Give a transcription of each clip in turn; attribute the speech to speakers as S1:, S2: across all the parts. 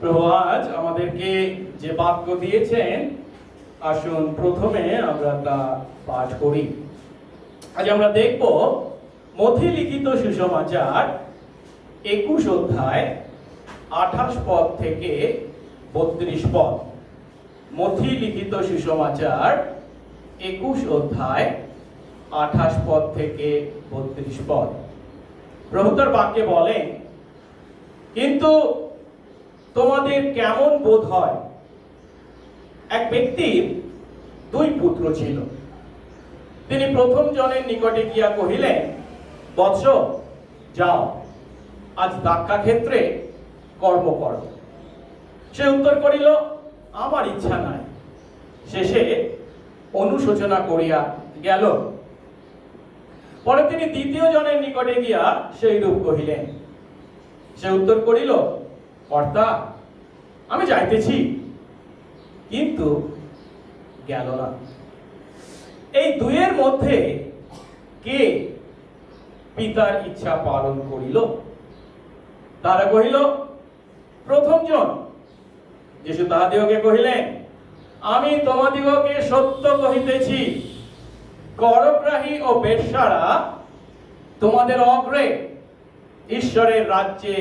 S1: প্রভু আজ আমাদেরকে যে বাক্য দিয়েছেন, আসুন প্রথমে আমরা তা পাঠ করি। আজ আমরা দেখব মথি লিখিত সুসমাচার 21 অধ্যায় 28 পদ থেকে 32 পদ। মথি লিখিত সুসমাচার 21 অধ্যায় 28 পদ থেকে 32 পদ। প্রভু তার বাক্যে বলেন, কিন্তু তোমাদের কেমন বোধ হয়, এক ব্যক্তির 2 পুত্র ছিল। তিনি প্রথম জনের নিকটে গিয়া কহিলেন, বৎস, যাও, আজ দাক্ষা ক্ষেত্রে কর্ম কর। সে উত্তর করিল, আমার ইচ্ছা নাই। শেষে অনুশোচনা করিয়া গেল। পরে তিনি দ্বিতীয় জনের নিকটে গিয়া সেই রূপ কহিলেন। সে উত্তর করিল, কর্তা, আমি যাইতেছি, কিন্তু গেল না। এই দুইয়ের মধ্যে কে পিতার ইচ্ছা পালন করিল? তারা কহিল, প্রথম জন। যিশু তাহাদিগকে কহিলেন, আমি তোমাদিগকে সত্য কহিতেছি, করগ্রাহী ও বেশ্যারা তোমাদের অগ্রে ঈশ্বরের রাজ্যে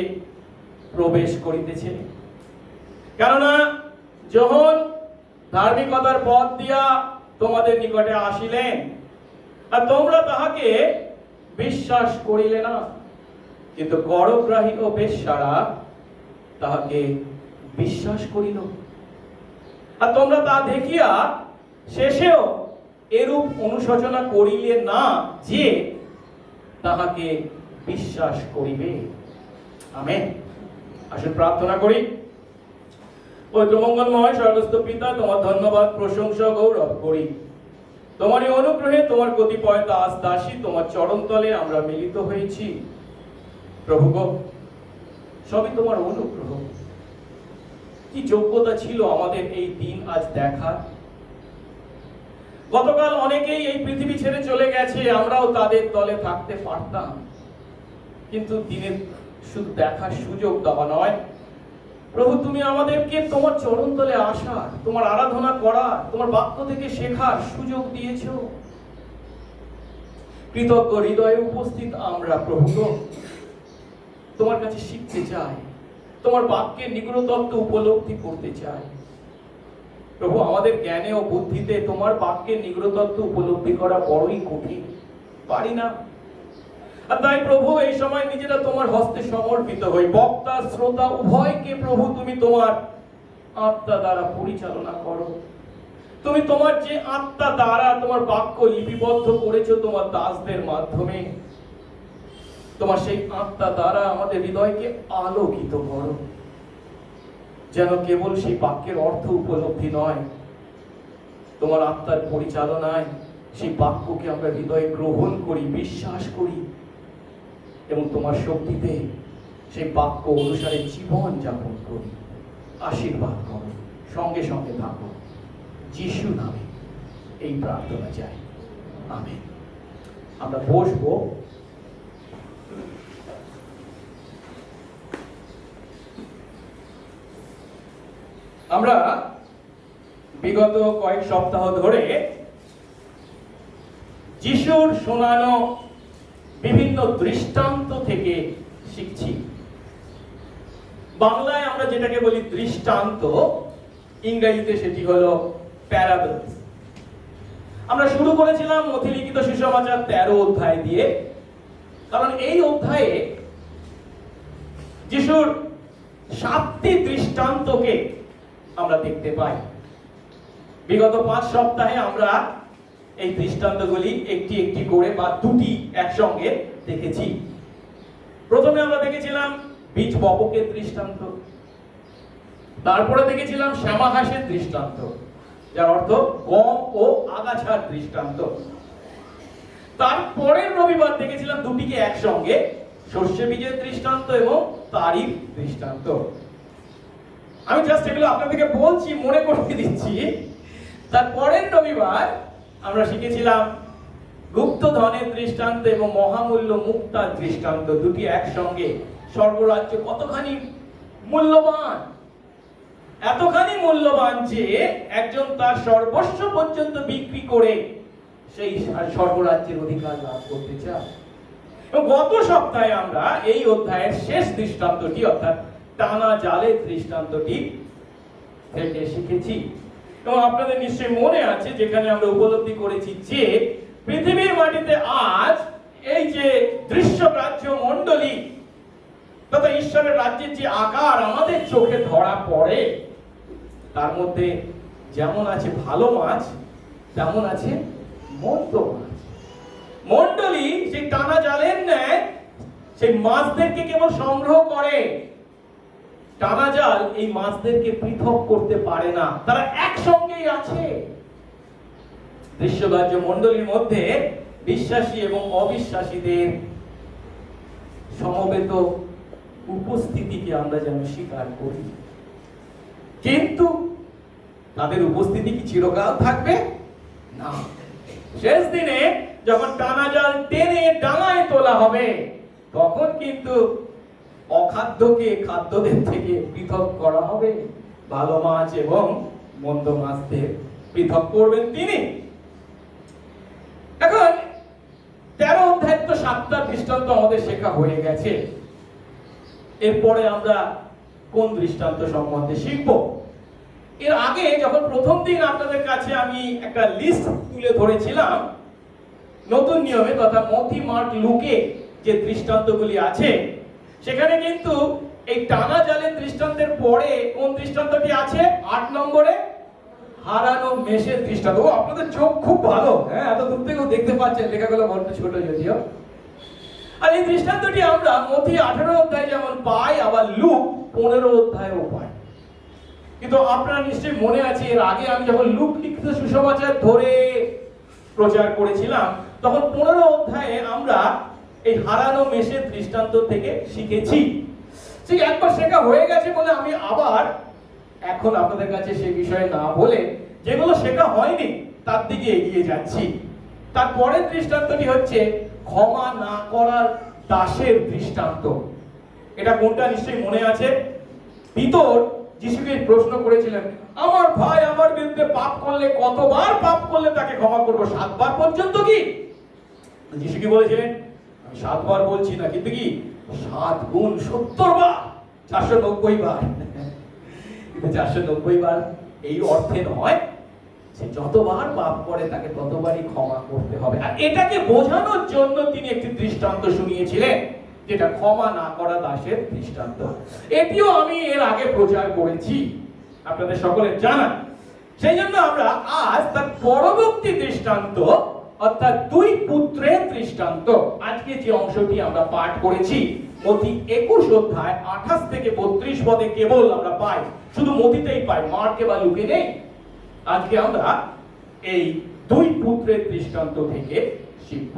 S1: প্রবেশ করিতেছে। কেননা যখন ধার্মিকতার পথ দিয়া তোমাদের নিকটে আসিলেন, আর তোমরা তাহাকে বিশ্বাস করিলে না, কিন্তু করগ্রাহী ও বেশ্যারা তাহাকে বিশ্বাস করিল। আর তোমরা তা দেখিয়া শেষেও এরূপ অনুশোচনা করিলে না যে তাহাকে বিশ্বাস করিবে। আমেন। আসুন প্রার্থনা করি। পবিত্র মঙ্গলময় স্বর্গস্থ পিতা, তোমার ধন্যবাদ, প্রশংসা, গৌরব করি। তোমার এই অনুগ্রহে, তোমার কতিপয় দাস দাসী তোমার চরণতলে আমরা মিলিত হয়েছি। প্রভু গো, সবই তোমার অনুগ্রহ। কি যোগ্যতা ছিল আমাদের এই দিন আজ দেখার? গতকাল অনেকেই এই পৃথিবী ছেড়ে চলে গেছে, আমরাও তাদের দলে থাকতে পারতাম, কিন্তু দিনের শুধু দেখার সুযোগ দেওয়া নয়, প্রভু তুমি আমাদেরকে তোমার চরণতলে আসার, তোমার আরাধনা করার, তোমার বাক্য থেকে শেখার সুযোগ দিয়েছো। কৃতজ্ঞ হৃদয়ে উপস্থিত আমরা প্রভু তোমার কাছে শিখতে চাই, তোমার বাক্যের নিগূঢ় তত্ত্ব উপলব্ধি করতে চাই। প্রভু আমাদের জ্ঞানে ও বুদ্ধিতে তোমার বাক্যের নিগূঢ় তত্ত্ব উপলব্ধি করা বড়ই কঠিন, পারি না। আর তাই প্রভু এই সময় নিজেরা তোমার হস্তে সমর্পিত হই। বক্তা শ্রোতা উভয়কে প্রভু তুমি তোমার আত্মা দ্বারা পরিচালনা করো। তুমি তোমার যে আত্মা দ্বারা তোমার বাক্য লিপিবদ্ধ করেছো তোমার দাসদের মাধ্যমে, তোমার সেই আত্মা দ্বারা আমাদের হৃদয়কে আলোকিত করো, যেন কেবল সেই বাক্যের অর্থ উপলব্ধি নয়, তোমার আত্মার পরিচালনায় সেই বাক্যকে আমরা হৃদয়ে গ্রহণ করি, বিশ্বাস করি, এবং তোমার শক্তিতে সেই বাক্য অনুসারে জীবন যাপন করি। আশীর্বাদ করো, সঙ্গে সঙ্গে থাকো, যিশু নামে এই প্রার্থনা চাই, আমেন। আমরা বসবো। আমরা বিগত কয়েক সপ্তাহ ধরে যিশুর শোনানো বিভিন্ন দৃষ্টান্ত থেকে শিখছি। বাংলায় আমরা যেটাকে বলি দৃষ্টান্ত, ইংরেজিতে সেটি হলো প্যারাবলস। আমরা শুরু করেছিলাম মথি লিখিত সুসমাচার 13 অধ্যায় দিয়ে, কারণ এই অধ্যায়ে যিশুর 7টি দৃষ্টান্তকে আমরা দেখতে পাই। বিগত 5 সপ্তাহে আমরা এই দৃষ্টান্তগুলি একটি একটি করে বা দুটি একসঙ্গে দেখেছি। প্রথমে আমরা দেখেছিলাম বীজ বপকের দৃষ্টান্ত, তারপরে দেখেছিলাম শ্যামাহাসের দৃষ্টান্ত, যার অর্থ গম ও আগাছার দৃষ্টান্ত। তারপরের রবিবার দেখেছিলাম দুটিকে একসঙ্গে, শস্য বীজের দৃষ্টান্ত এবং তারির দৃষ্টান্ত। আমি জাস্ট এগুলো আপনাদেরকে বলছি, মনে করিয়ে দিচ্ছি। তারপরের রবিবার আমরা শিখেছিলাম গুপ্ত ধনের দৃষ্টান্ত এবং মহামূল্য মুক্তার দৃষ্টান্ত, দুটি একসঙ্গে। স্বর্গরাজ্য কতখানি মূল্যবান এতখানি মূল্যবান যে একজন তার সর্বস্ব পর্যন্ত বিক্রি করে সেই স্বর্গরাজ্যের অধিকার লাভ করতে চায়। গত সপ্তাহে আমরা এই অধ্যায়ের শেষ দৃষ্টান্তটি অর্থাৎ টানা জালের দৃষ্টান্তটি থেকে শিখেছি এবং আপনাদের নিশ্চয়ই মনে আছে যেখানে আমরা উপলব্ধি করেছি যে পৃথিবীর মাটিতে আজ এই যে দৃশ্যগ্রাহ্য মণ্ডলী তথা ঈশ্বরের রাজ্যের যে আকার আমাদের চোখে ধরা পড়ে তার মধ্যে যেমন আছে ভালো মাছ তেমন আছে মন্দ মাছ। মণ্ডলী সেই টানা জালের ন্যায় সেই মাছদেরকে কেবল সংগ্রহ করে, টানা জাল এই মাছদেরকে পৃথক করতে পারে না, তারা একসঙ্গেই আছে। দৃশ্যগ্রাহ্য মণ্ডলীর মধ্যে বিশ্বাসী এবং অবিশ্বাসীদের সমবেত উপস্থিতিকে আমরা যেন স্বীকার করি, কিন্তু তাদের উপস্থিতি কি চিরকাল থাকবে না। শেষ দিনে যখন টানা জাল টেনে ডাঙায় তোলা হবে তখন কিন্তু অখাদ্যকে খাদ্যদের থেকে পৃথক করা হবে, ভালো মাছ এবং মন্দ মাছদের পৃথক করবেন তিনি। এখন 13 অধ্যায় তো 7টা দৃষ্টান্ত আমাদের শেখা হয়ে গেছে। এরপরে আমরা কোন দৃষ্টান্ত সম্বন্ধে শিখব? এর আগে যখন প্রথম দিন আপনাদের কাছে আমি একটা লিস্ট তুলে ধরেছিলাম নতুন নিয়মে তথা মথি, মার্ক, লুকে যে দৃষ্টান্তগুলি আছে, সেখানে কিন্তু এই টানা জালের দৃষ্টান্তের পরে কোন দৃষ্টান্তটি আছে? 8 নম্বরে হারানো মেষের দৃষ্টান্ত। ও, আপনাদের চোখ খুব ভালো, হ্যাঁ, এত দূর থেকেও দেখতে পাচ্ছেন, লেখাগুলো বড্ড ছোট যদিও। আর এই দৃষ্টান্তটি আমরা মথি 18 অধ্যায়ে যেমন পাই, আবার লুক 15 অধ্যায়েও পাই। কিন্তু আপনারা নিশ্চয়ই মনে আছে এর আগে আমি যখন লুক লিখিত সুসমাচার ধরে প্রচার করেছিলাম তখন 15 অধ্যায়ে আমরা এই হারানো মেষের দৃষ্টান্ত থেকে শিখেছি। সেই একবার শেখা হয়ে গেছে বলে আমি আবার এখন আপনাদের কাছে সেই বিষয়ে না বলে যেগুলো শেখা হয়নি তার দিকে এগিয়ে যাচ্ছি। তারপরের দৃষ্টান্তটি হচ্ছে ক্ষমা না করার দাসের দৃষ্টান্ত। এটা কোনটা নিশ্চয়ই মনে আছে? পিতর যিশুকে প্রশ্ন করেছিলেন, আমার ভাই আমার বিরুদ্ধে পাপ করলে কতবার পাপ করলে তাকে ক্ষমা করব? 7 বার পর্যন্ত কি? যিশু কি বলেছিলেন? আমি 7 বার বলছি না, কিন্তু কি 7 গুণ 70 বার, 490 বার। কিন্তু 490 বার এই অর্থে নয় সে যতবার পাপ করে তাকে ততবারই ক্ষমা করতে হবে। আর এটাকে বোঝানোর জন্য তিনি একটি দৃষ্টান্ত শুনিয়েছিলেন, যেটা ক্ষমা না করা দাসের দৃষ্টান্ত। এটিও আমি এর আগে প্রচার করেছি, আপনাদের সকলের জানা। সেই জন্য আমরা আজ তার পরবর্তী দৃষ্টান্ত অর্থাৎ 2 পুত্রের দৃষ্টান্ত, আজকে যে অংশটি আমরা পাঠ করেছি মথি 21 অধ্যায় 28 থেকে 32 পদে কেবল আমরা পাই, শুধু মথিতেই পাই, মার্কে বা লুকে নেই। আজকে আমরা এই 2 পুত্রের দৃষ্টান্ত থেকে শিখব।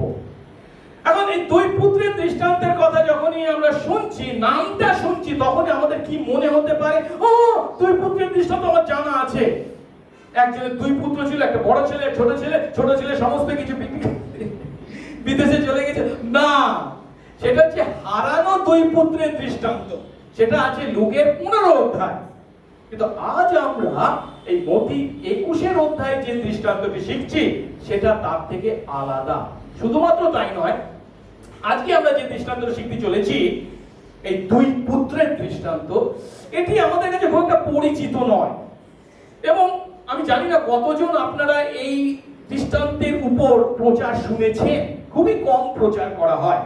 S1: এখন এই 2 পুত্রের দৃষ্টান্তের কথা যখনই আমরা শুনছি, নামটা শুনছি, তখনই আমাদের কি মনে হতে পারে? ও, 2 পুত্রের দৃষ্টান্ত আমার জানা আছে। একজনের 2 পুত্র ছিল, একটা বড় ছেলে, ছোট ছেলে। ছোট ছেলে সমস্ত কিছু বিদেশে চলে গেছে। না, সেটা হচ্ছে হারানো 2 পুত্রের দৃষ্টান্ত, সেটা আছে লুকের 15 অধ্যায়। কিন্তু আজ আমরা এই মথি 21 অধ্যায়ে যে দৃষ্টান্তটি শিখছি সেটা তার থেকে আলাদা। শুধুমাত্র তাই নয়, আজকে আমরা যে দৃষ্টান্ত শিখতে চলেছি এই 2 পুত্রের দৃষ্টান্ত, এটি আমাদের কাছে খুব একটা পরিচিত নয় এবং আমি জানি না কতজন আপনারা এই দৃষ্টান্তের উপর প্রচার শুনেছেন। খুবই কম প্রচার করা হয়।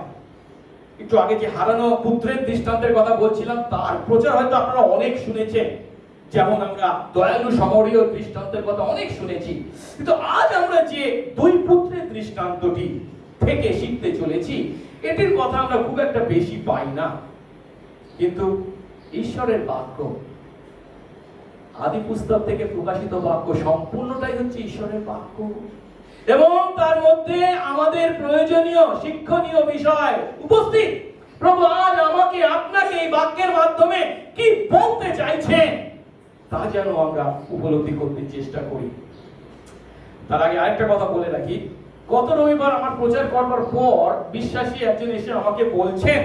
S1: একটু আগে যে হারানো পুত্রের দৃষ্টান্তের কথা বলছিলাম তার প্রচার হয়তো আপনারা অনেক শুনেছেন, যেমন আমরা দয়ালু সমরীয় দৃষ্টান্তের কথা অনেক শুনেছি। কিন্তু আজ আমরা যে 2 পুত্রের দৃষ্টান্তটি থেকে শিখতে চলেছি এটির কথা আমরা খুব একটা বেশি পাই না, কিন্তু ঈশ্বরের বাক্য, আদি পুস্তক থেকে প্রকাশিত বাক্য সম্পূর্ণটাই হচ্ছে ঈশ্বরের বাক্য এবং তার মধ্যে আমাদের প্রয়োজনীয় শিক্ষণীয় বিষয় উপস্থিত। প্রভু আজ আমাকে আপনাকে এই বাক্যের মাধ্যমে কি বলতে চাইছেন তা যেন আমরা উপলব্ধি করতে চেষ্টা করি। তার আগে আরেকটা কথা বলে রাখি, গত রবিবার আমার প্রচার করবার পর বিশ্বাসী একজন এসে আমাকে বলছেন,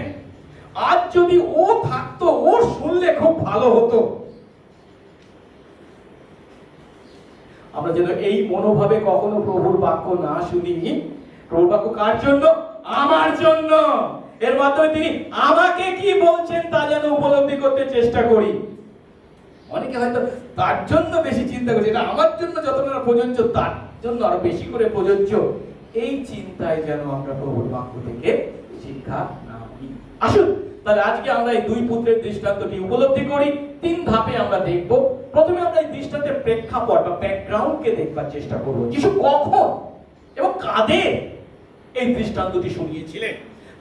S1: আজ যদি ও থাকতো, ও শুনলে খুব ভালো হতো। আমরা যেন এই মনোভাবে কখনো প্রভুর বাক্য না শুনি। প্রভুর বাক্য কার জন্য? আমার জন্য। এর মাধ্যমে তিনি আমাকে কি বলছেন তা যেন উপলব্ধি করতে চেষ্টা করি। অনেকে হয়তো তার জন্য বেশি চিন্তা করছে, এটা আমার জন্য যতটা প্রযোজ্য তার জন্য আরো বেশি করে প্রযোজ্য। এই চিন্তায় যেন আমরা প্রভুর বাক্য থেকে শিক্ষা না নিই। আসুন তাহলে আজকে আমরা এই দুই পুত্রের দৃষ্টান্তটি উপলব্ধি করি। তিন ধাপে আমরা দেখব। প্রথমে আমরা এই দৃষ্টান্তের প্রেক্ষাপট বা ব্যাকগ্রাউন্ডকে দেখবার চেষ্টা করব। যিশু কখন এবং কাদের এই দৃষ্টান্তটি শুনিয়েছিলেন,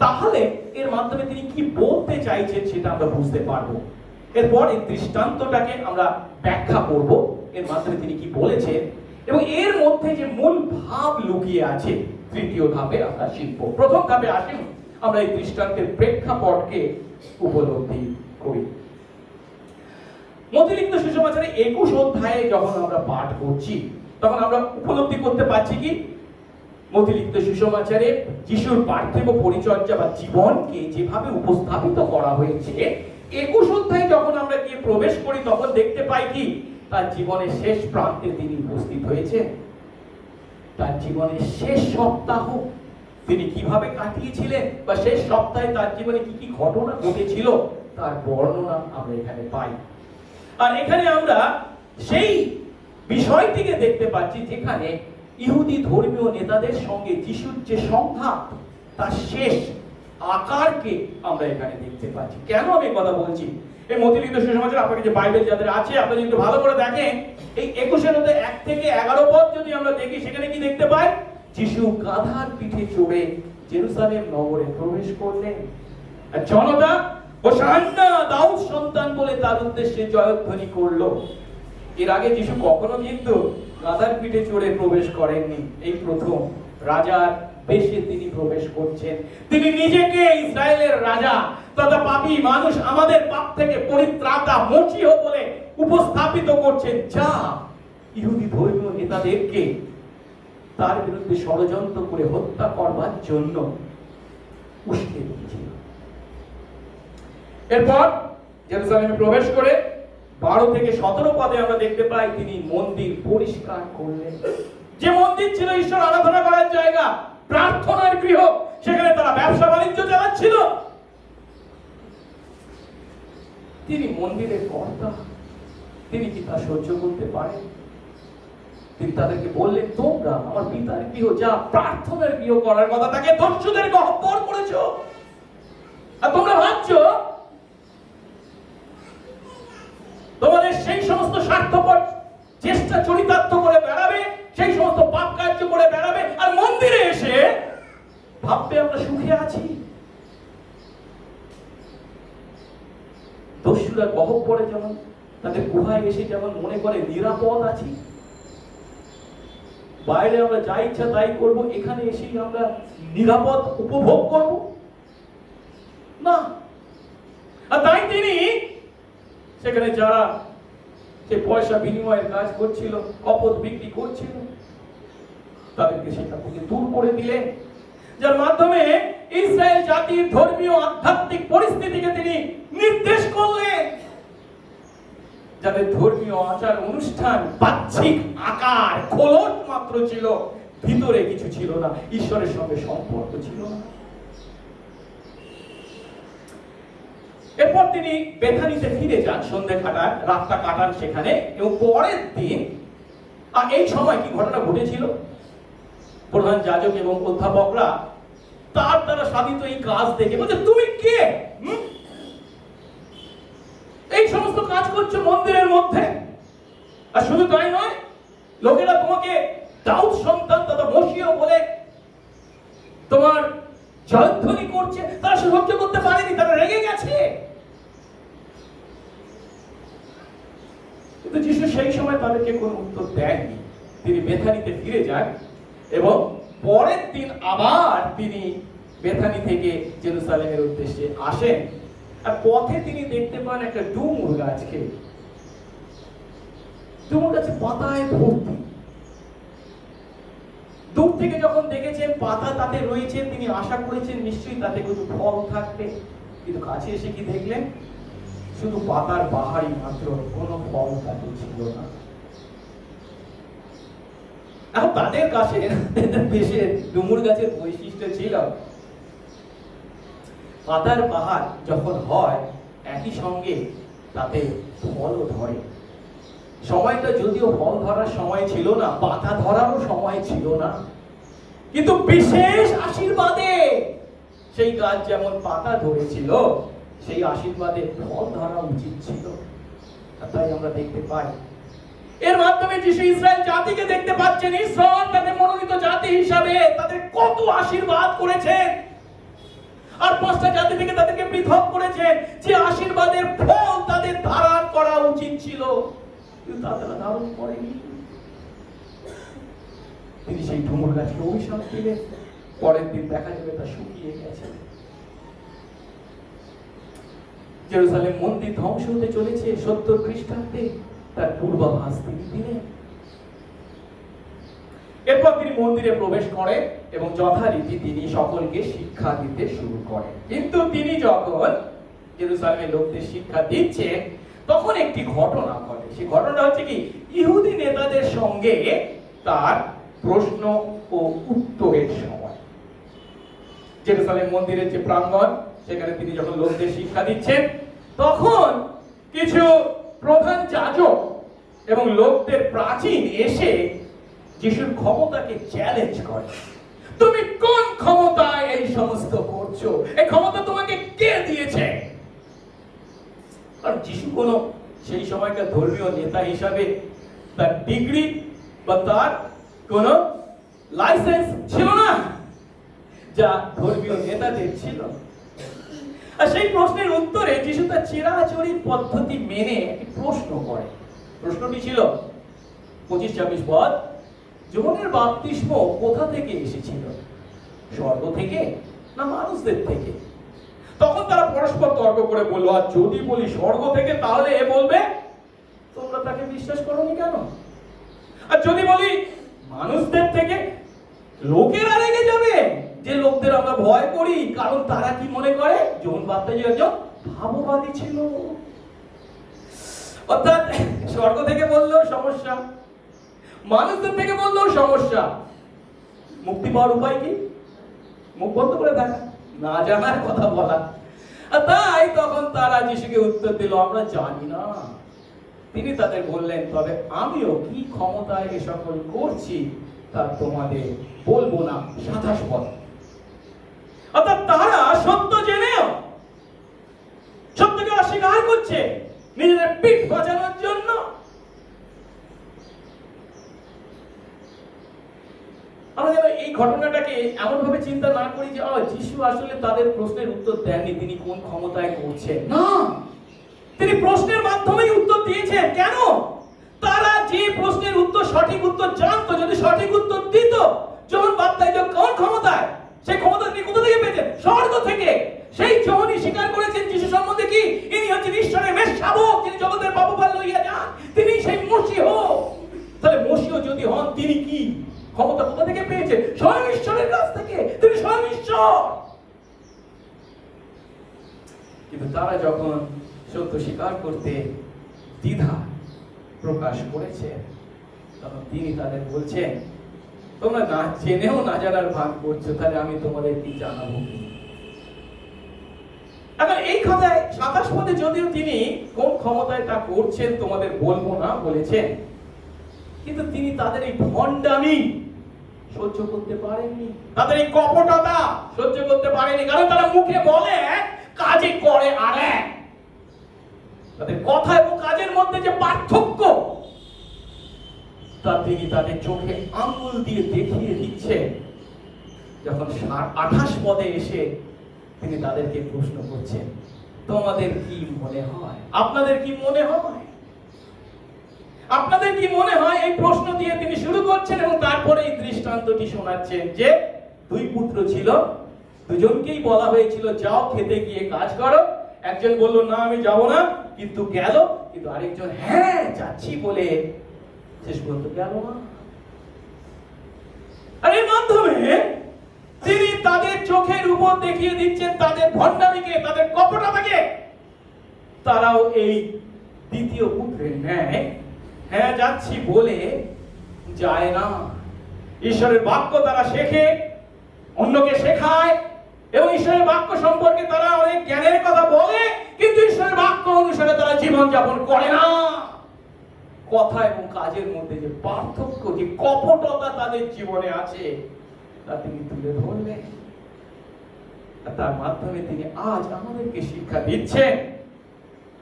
S1: তাহলে এর মাধ্যমে তিনি কি বলতে চাইছেন সেটা আমরা বুঝতে পারবো। এরপর এই দৃষ্টান্তটাকে আমরা ব্যাখ্যা করব, এর মাধ্যমে তিনি কি বলেছেন এবং এর মধ্যে যে মূল ভাব লুকিয়ে আছে তৃতীয় ধাপে আমরা শিখব। প্রথম ধাপে আসেন আমরা এই দৃষ্টান্তের প্রেক্ষাপটকে উপলব্ধি করি। মথি লিখিত সুসমাচারে 21 অধ্যায়ে যখন আমরা পাঠ করছি তখন আমরা উপলব্ধি করতে পারছি কি মথি লিখিত সুসমাচারে যিশুর পার্থিব পরিচর্যা বা জীবনকে যেভাবে উপস্থাপিত করা হয়েছে, 21 অধ্যায়ে যখন আমরা গিয়ে প্রবেশ করি তখন দেখতে পাই কি তার জীবনের শেষ প্রান্তে তিনি উপস্থিত হয়েছে। তার জীবনের শেষ সপ্তাহ তিনি কিভাবে কাটিয়েছিলেন বা শেষ সপ্তাহে তার জীবনে কি কি ঘটনা ঘটেছিল তার বর্ণনা আমরা এখানে পাই। আর এখানে আমরা সেই বিষয়টিকে দেখতে পাচ্ছি যেখানে ইহুদি ধর্মীয় নেতাদের সঙ্গে যিশুর যে সংঘাত তার শেষ আকারকে আমরা এখানে দেখতে পাচ্ছি। কেন আমি কথা বলছি? এই মথি লিখিত সুসমাচার আপনাকে যে বাইবেল যাদের আছে আপনারা যদি ভালো করে দেখেন, এই 21 অধ্যায় 1 থেকে 11 পদ যদি আমরা দেখি সেখানে কি দেখতে পাই? যিশু গাধার পিঠে চড়ে জেরুসালেম নগরে প্রবেশ করলেন। আর জনতা হোসান্না দাউদ সন্তান বলে তার উদ্দেশ্যে জয়ধ্বনি করলো। এর আগে যিশু কখনো কিন্তু গাধার পিঠে চড়ে প্রবেশ করেননি। এই প্রথম রাজার বেশে তিনি প্রবেশ করছেন। তিনি নিজেকে ইসরায়েলের রাজা তথা পাপী মানুষ, আমাদের পাপ থেকে পরিত্রাতা মসিহ বলে উপস্থাপিত করছেন, যা ইহুদি ধর্মীয় নেতাদেরকে তার বিরুদ্ধে ষড়যন্ত্র করে হত্যা করবার জন্য উস্কে দিয়েছিল। এরপর জেরুসালেমে প্রবেশ করে 12 থেকে 17 পদে আমরা দেখতে পাই তিনি মন্দির পরিষ্কার করলেন। যে মন্দির ছিল ঈশ্বর আরাধনা করার জায়গা, প্রার্থনার গৃহ, সেখানে তারা ব্যবসা বাণিজ্য চালাচ্ছিল। তিনি মন্দিরের কর্তা, তিনি কি তা সহ্য করতে পারেন? তিনি তাদেরকে বললেন, তোমরা আমার পিতার গৃহ যা প্রার্থনার গৃহ করার কথা তাকে দস্যুদের গহ্বর করেছো। আর তোমরা ভাবছো তোমাদের সেই সমস্ত স্বার্থপর চেষ্টা চরিতার্থ করে বেড়াবে, সেই সমস্ত পাপ কার্য করে বেড়াবে, আর মন্দিরে এসে ভাববে আমরা সুখে আছি। দস্যুরা গহ্বরে যেমন তাদের গুহায় এসে যেমন মনে করে নিরাপদ আছি, বাইরে আমরা যা ইচ্ছা তাই করব, এখানে এসেই আমরা নিরাপদ উপভোগ করব না। আর তাই তিনি সেখানে যারা সে পয়সা বিনিময়ের কাজ করছিল, কপট বিক্রি করছিল, তাদেরকে সেটা থেকে দূর করে দিলেন, যার মাধ্যমে ইসরায়েল জাতির ধর্মীয় আধ্যাত্মিক পরিস্থিতিকে তিনি নির্দেশ করলেন। যাদের ধর্মীয় আচার অনুষ্ঠান বাহ্যিক আকার খোলস মাত্র ছিল, ভিতরে কিছু ছিল না, ঈশ্বরের সঙ্গে সম্পর্ক ছিল না। এরপর তিনি বেথানিতে ফিরে যান, সন্ধ্যে কাটান, রাতটা কাটান সেখানে, এবং পরের দিন আর এই সময় কি ঘটনা ঘটেছিল? প্রধান যাজক এবং অধ্যাপকরা তার দ্বারা সাধিত এই কাজ দেখে বলছে, তুমি কে? এই সমস্ত কাজ করছো মন্দিরের মধ্যে। আর শুধু তাই নয়, লোকেরা তোমাকে দাউদ সন্তান তথা মসিহ বলে তোমার জয়ধ্বনি করছে। তারা সহ্য করতে পারেনি, তারা রেগে গেছে। কিন্তু যিশু সেই সময় তাদেরকে কোনো উত্তর দেননি। তিনি বেথানিতে ফিরে যান এবং পরের দিন আবার তিনি বেথানি থেকে জেরুসালেমের উদ্দেশ্যে আসেন। আর পথে তিনি দেখতে পান একটা ডুমুর গাছকে। ডুমুর গাছে পাতায় ভর্তি। দূর থেকে যখন দেখেছেন পাতা তাতে রয়েছে, তিনি আশা করেছেন নিশ্চয়ই তাতে কিছু ফল থাকবে, কিন্তু কাছে এসে কি দেখলেন? শুধু পাতার বাহারি মাত্র, কোনো ফল তাতে ছিল না। আর তাদের কাছে দেশের ডুমুর গাছের বৈশিষ্ট্য ছিল, পাতার পাহাড় যখন হয় একই সঙ্গে তাতে ফলও ধরে। সময়টা যদিও ফল ধরার সময় ছিল না, পাতা ধরারও সময় ছিল না, কিন্তু বিশেষ আশীর্বাদে সেই গাছ যেমন পাতা ধরেছিল, সেই আশীর্বাদে ফল ধরা উচিত ছিল। তাই আমরা দেখতে পাই এর মাধ্যমে যিশু ইসরায়েল জাতিকে দেখতে পাচ্ছেন, ঈশ্বর তাদের মনোনীত জাতি হিসাবে তাদের কত আশীর্বাদ করেছেন, আর 5টা জাতি থেকে তাদেরকে পৃথক করেছেন, যে আশীর্বাদের ফল তাদের ধারণ করা উচিত ছিল, কিন্তু তারা ধারণ করেনি। তিনি সেই ডুমুর গাছকে অভিশাপ দিলেন, পরের দিন দেখা যাবে তা শুকিয়ে গেছে। জেরুজালেম মন্দির ধ্বংস হতে চলেছে 70 খ্রিস্টাব্দে, তার পূর্বাভাস তিনি দিলেন। এরপর তিনি মন্দিরে প্রবেশ করেন এবং যথারীতি তিনি সকলকে শিক্ষা দিতে শুরু করেন। কিন্তু তিনি যখন জেরুজালেমের লোকদের শিক্ষা দিচ্ছেন, তখন একটি ঘটনা ঘটে। সেই ঘটনা হচ্ছে কি, ইহুদি নেতাদের সঙ্গে তার প্রশ্ন ও উত্তরের সময়। জেরুজালেম মন্দিরের যে প্রাঙ্গণ, সেখানে তিনি যখন লোকদের শিক্ষা দিচ্ছেন, তখন কিছু প্রধান যাজক এবং লোকদের প্রাচীন এসে যিশুর ক্ষমতাকে চ্যালেঞ্জ করে। তুমি কোন ক্ষমতায় এই সমস্ত করছো? এই ক্ষমতা তোমাকে কে দিয়েছে? কারণ যিশু কোন সেই সময়কার ধর্মীয় নেতা হিসাবে তার ডিগ্রি বা তার কোন লাইসেন্স ছিল না, যা ধর্মীয় নেতাদের ছিল। আর সেই প্রশ্নের উত্তরে যিশু তার চিরাচরিত পদ্ধতি মেনে একটি প্রশ্ন করে। প্রশ্নটি ছিল 25-26 পদ, যোহনের বাপ্তিস্ম কোথা থেকে এসেছিল, স্বর্গ থেকে না মানুষদের থেকে? তখন তারা পরস্পর তর্ক করে বলল, আর যদি বলি স্বর্গ থেকে, তাহলে এ বলবে তোমরা তাকে বিশ্বাস করোনি কেন? আর যদি বলি মানুষদের থেকে, লোকেরা রেগে যাবে যে লোকদের আমরা ভয় করি, কারণ তারা কি মনে করে যোহন বাপ্তিস্ম একজন ভাববাদী ছিল। অর্থাৎ স্বর্গ থেকে বললেও সমস্যা, মানুষদের থেকে বললেও সমস্যা। মুক্তি পাওয়ার উপায় কি? মুখ বন্ধ করে থাকা, না জানার কথা বলা। আর তাই তখন তারা যিশুকে উত্তর দিল, আমরা জানি না। তিনি তাদের বললেন, তবে আমিও কি ক্ষমতায় এ সকল করছি তা তোমাদের বলবো না। 27 পদ। অর্থাৎ তারা সত্য জেনেও সত্যকে অস্বীকার করছে নিজেদের পিঠ বাঁচানোর জন্য। আমরা যেন এই ঘটনাটাকে এমন ভাবে চিন্তা না করি যে যিশু আসলে তাদের প্রশ্নের উত্তর দেননি, তিনি কোন ক্ষমতায় করছেন। না, তিনি প্রশ্নের মাধ্যমেই উত্তর দিয়েছেন। কেন? তারা যে প্রশ্নের উত্তর, সঠিক উত্তর জানতো, যদি সঠিক উত্তর দিত, যোহন বাপ্তিস্ম কোন ক্ষমতায়, সেই ক্ষমতা তিনি কোথা থেকে পেতেন? স্বর্গ থেকে। সেই যোহনই স্বীকার করেছেন যিশু সম্বন্ধে কি, ইনি হচ্ছেন ঈশ্বরের মেষ শাবক, যিনি জগতের পাপভার লইয়া যান, তিনি সেই মসিহ। তাহলে মসিহ যদি হন, তিনি কি ক্ষমতা কোথা থেকে পেয়েছেন? স্বয়ং ঈশ্বরের কাছ থেকে, তিনি স্বয়ং ঈশ্বর। কিন্তু তারা যখন সত্য স্বীকার করতে দ্বিধা প্রকাশ করেছে, তখন তিনি তাদের বলছেন, তোমরা না জেনেও না জানার ভান করছো, তাহলে আমি তোমাদের কি জানাবো? এখন এই কথায় 27 পদে যদিও তিনি কোন ক্ষমতায় তা করছেন তোমাদের বলবো না বলেছেন, কিন্তু তিনি তাদের এই ভণ্ডামি সহ্য করতে পারেননি, তাদের এই কপটতা সহ্য করতে পারেনি। কারণ তারা মুখে বলে, কাজে করে আর এক। তাদের কথা এবং কাজের মধ্যে যে পার্থক্য, তা তিনি তাদের চোখে আঙ্গুল দিয়ে দেখিয়ে দিচ্ছেন। যখন 28 পদে এসে তিনি তাদেরকে প্রশ্ন করছেন, তোমাদের কি মনে হয়, আপনাদের কি মনে হয়, আপনাদের কি মনে হয়? এই প্রশ্ন দিয়ে তিনি শুরু করছেন এবং তারপরে এই দৃষ্টান্তটি শোনাচ্ছেন যে 2 পুত্র ছিল, দুজনকেই বলা হয়েছিল যাও খেতে গিয়ে কাজ করো। একজন বলল না আমি যাব না, কিন্তু গেল। কিন্তু আরেকজন হ্যাঁ যাচ্ছি বলে শেষ পর্যন্ত গেল না। আর এর মাধ্যমে তিনি তাদের চোখের উপর দেখিয়ে দিচ্ছেন তাদের ভণ্ডামিকে, তাদের কপটতাকে। তারাও এই দ্বিতীয় পুত্রের ন্যায় হ্যাঁ যাচ্ছি বলে যায় না। ঈশ্বরের বাক্য তারা শেখে, অন্যকে শেখায়, এবং ঈশ্বরের বাক্য সম্পর্কে তারা অনেক জ্ঞানের কথা বলে, কিন্তু ঈশ্বরের বাক্য অনুসারে তারা জীবন যাপন করে না। কথা এবং কাজের মধ্যে যে পার্থক্য, যে কপটতা তাদের জীবনে আছে, তা তিনি তুলে ধরলেন। তার মাধ্যমে তিনি আজ আমাদেরকে শিক্ষা দিচ্ছেন।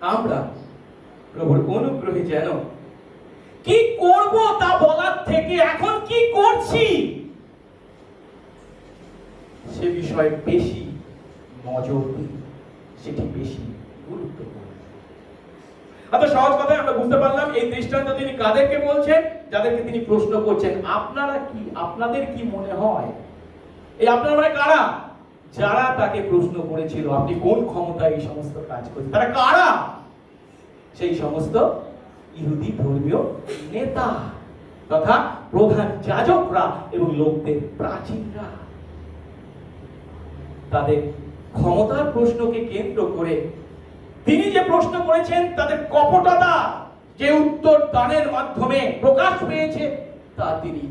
S1: আমরা প্রভুর অনুগ্রহে যেন কি করব তা বলার থেকে এখন কি করছি সে বিষয়ে বেশি নজর দিই, সেটি বেশি গুরুত্বপূর্ণ। এত সহজ কথায় আমরা বুঝতে পারলাম এই দৃষ্টান্ত তিনি কাদেরকে বলছেন? যাদেরকে তিনি প্রশ্ন করছেন, আপনারা কি, আপনাদের কি মনে হয়? এই আপনারা মানে কারা? যারা তাকে প্রশ্ন করেছিল আপনি কোন ক্ষমতায় এই সমস্ত কাজ করছেন, তারা কারা? সেই সমস্ত ইহুদি ধর্মীয় নেতা তথা প্রধান যাজকরা এবং লোকদের প্রাচীনরা। তাদের ক্ষমতার প্রশ্নকে কেন্দ্র করে তিনি যে প্রশ্ন করেছেন, তাদের কপটতা যে উত্তর দানের মাধ্যমে প্রকাশ পেয়েছে, তা তিনি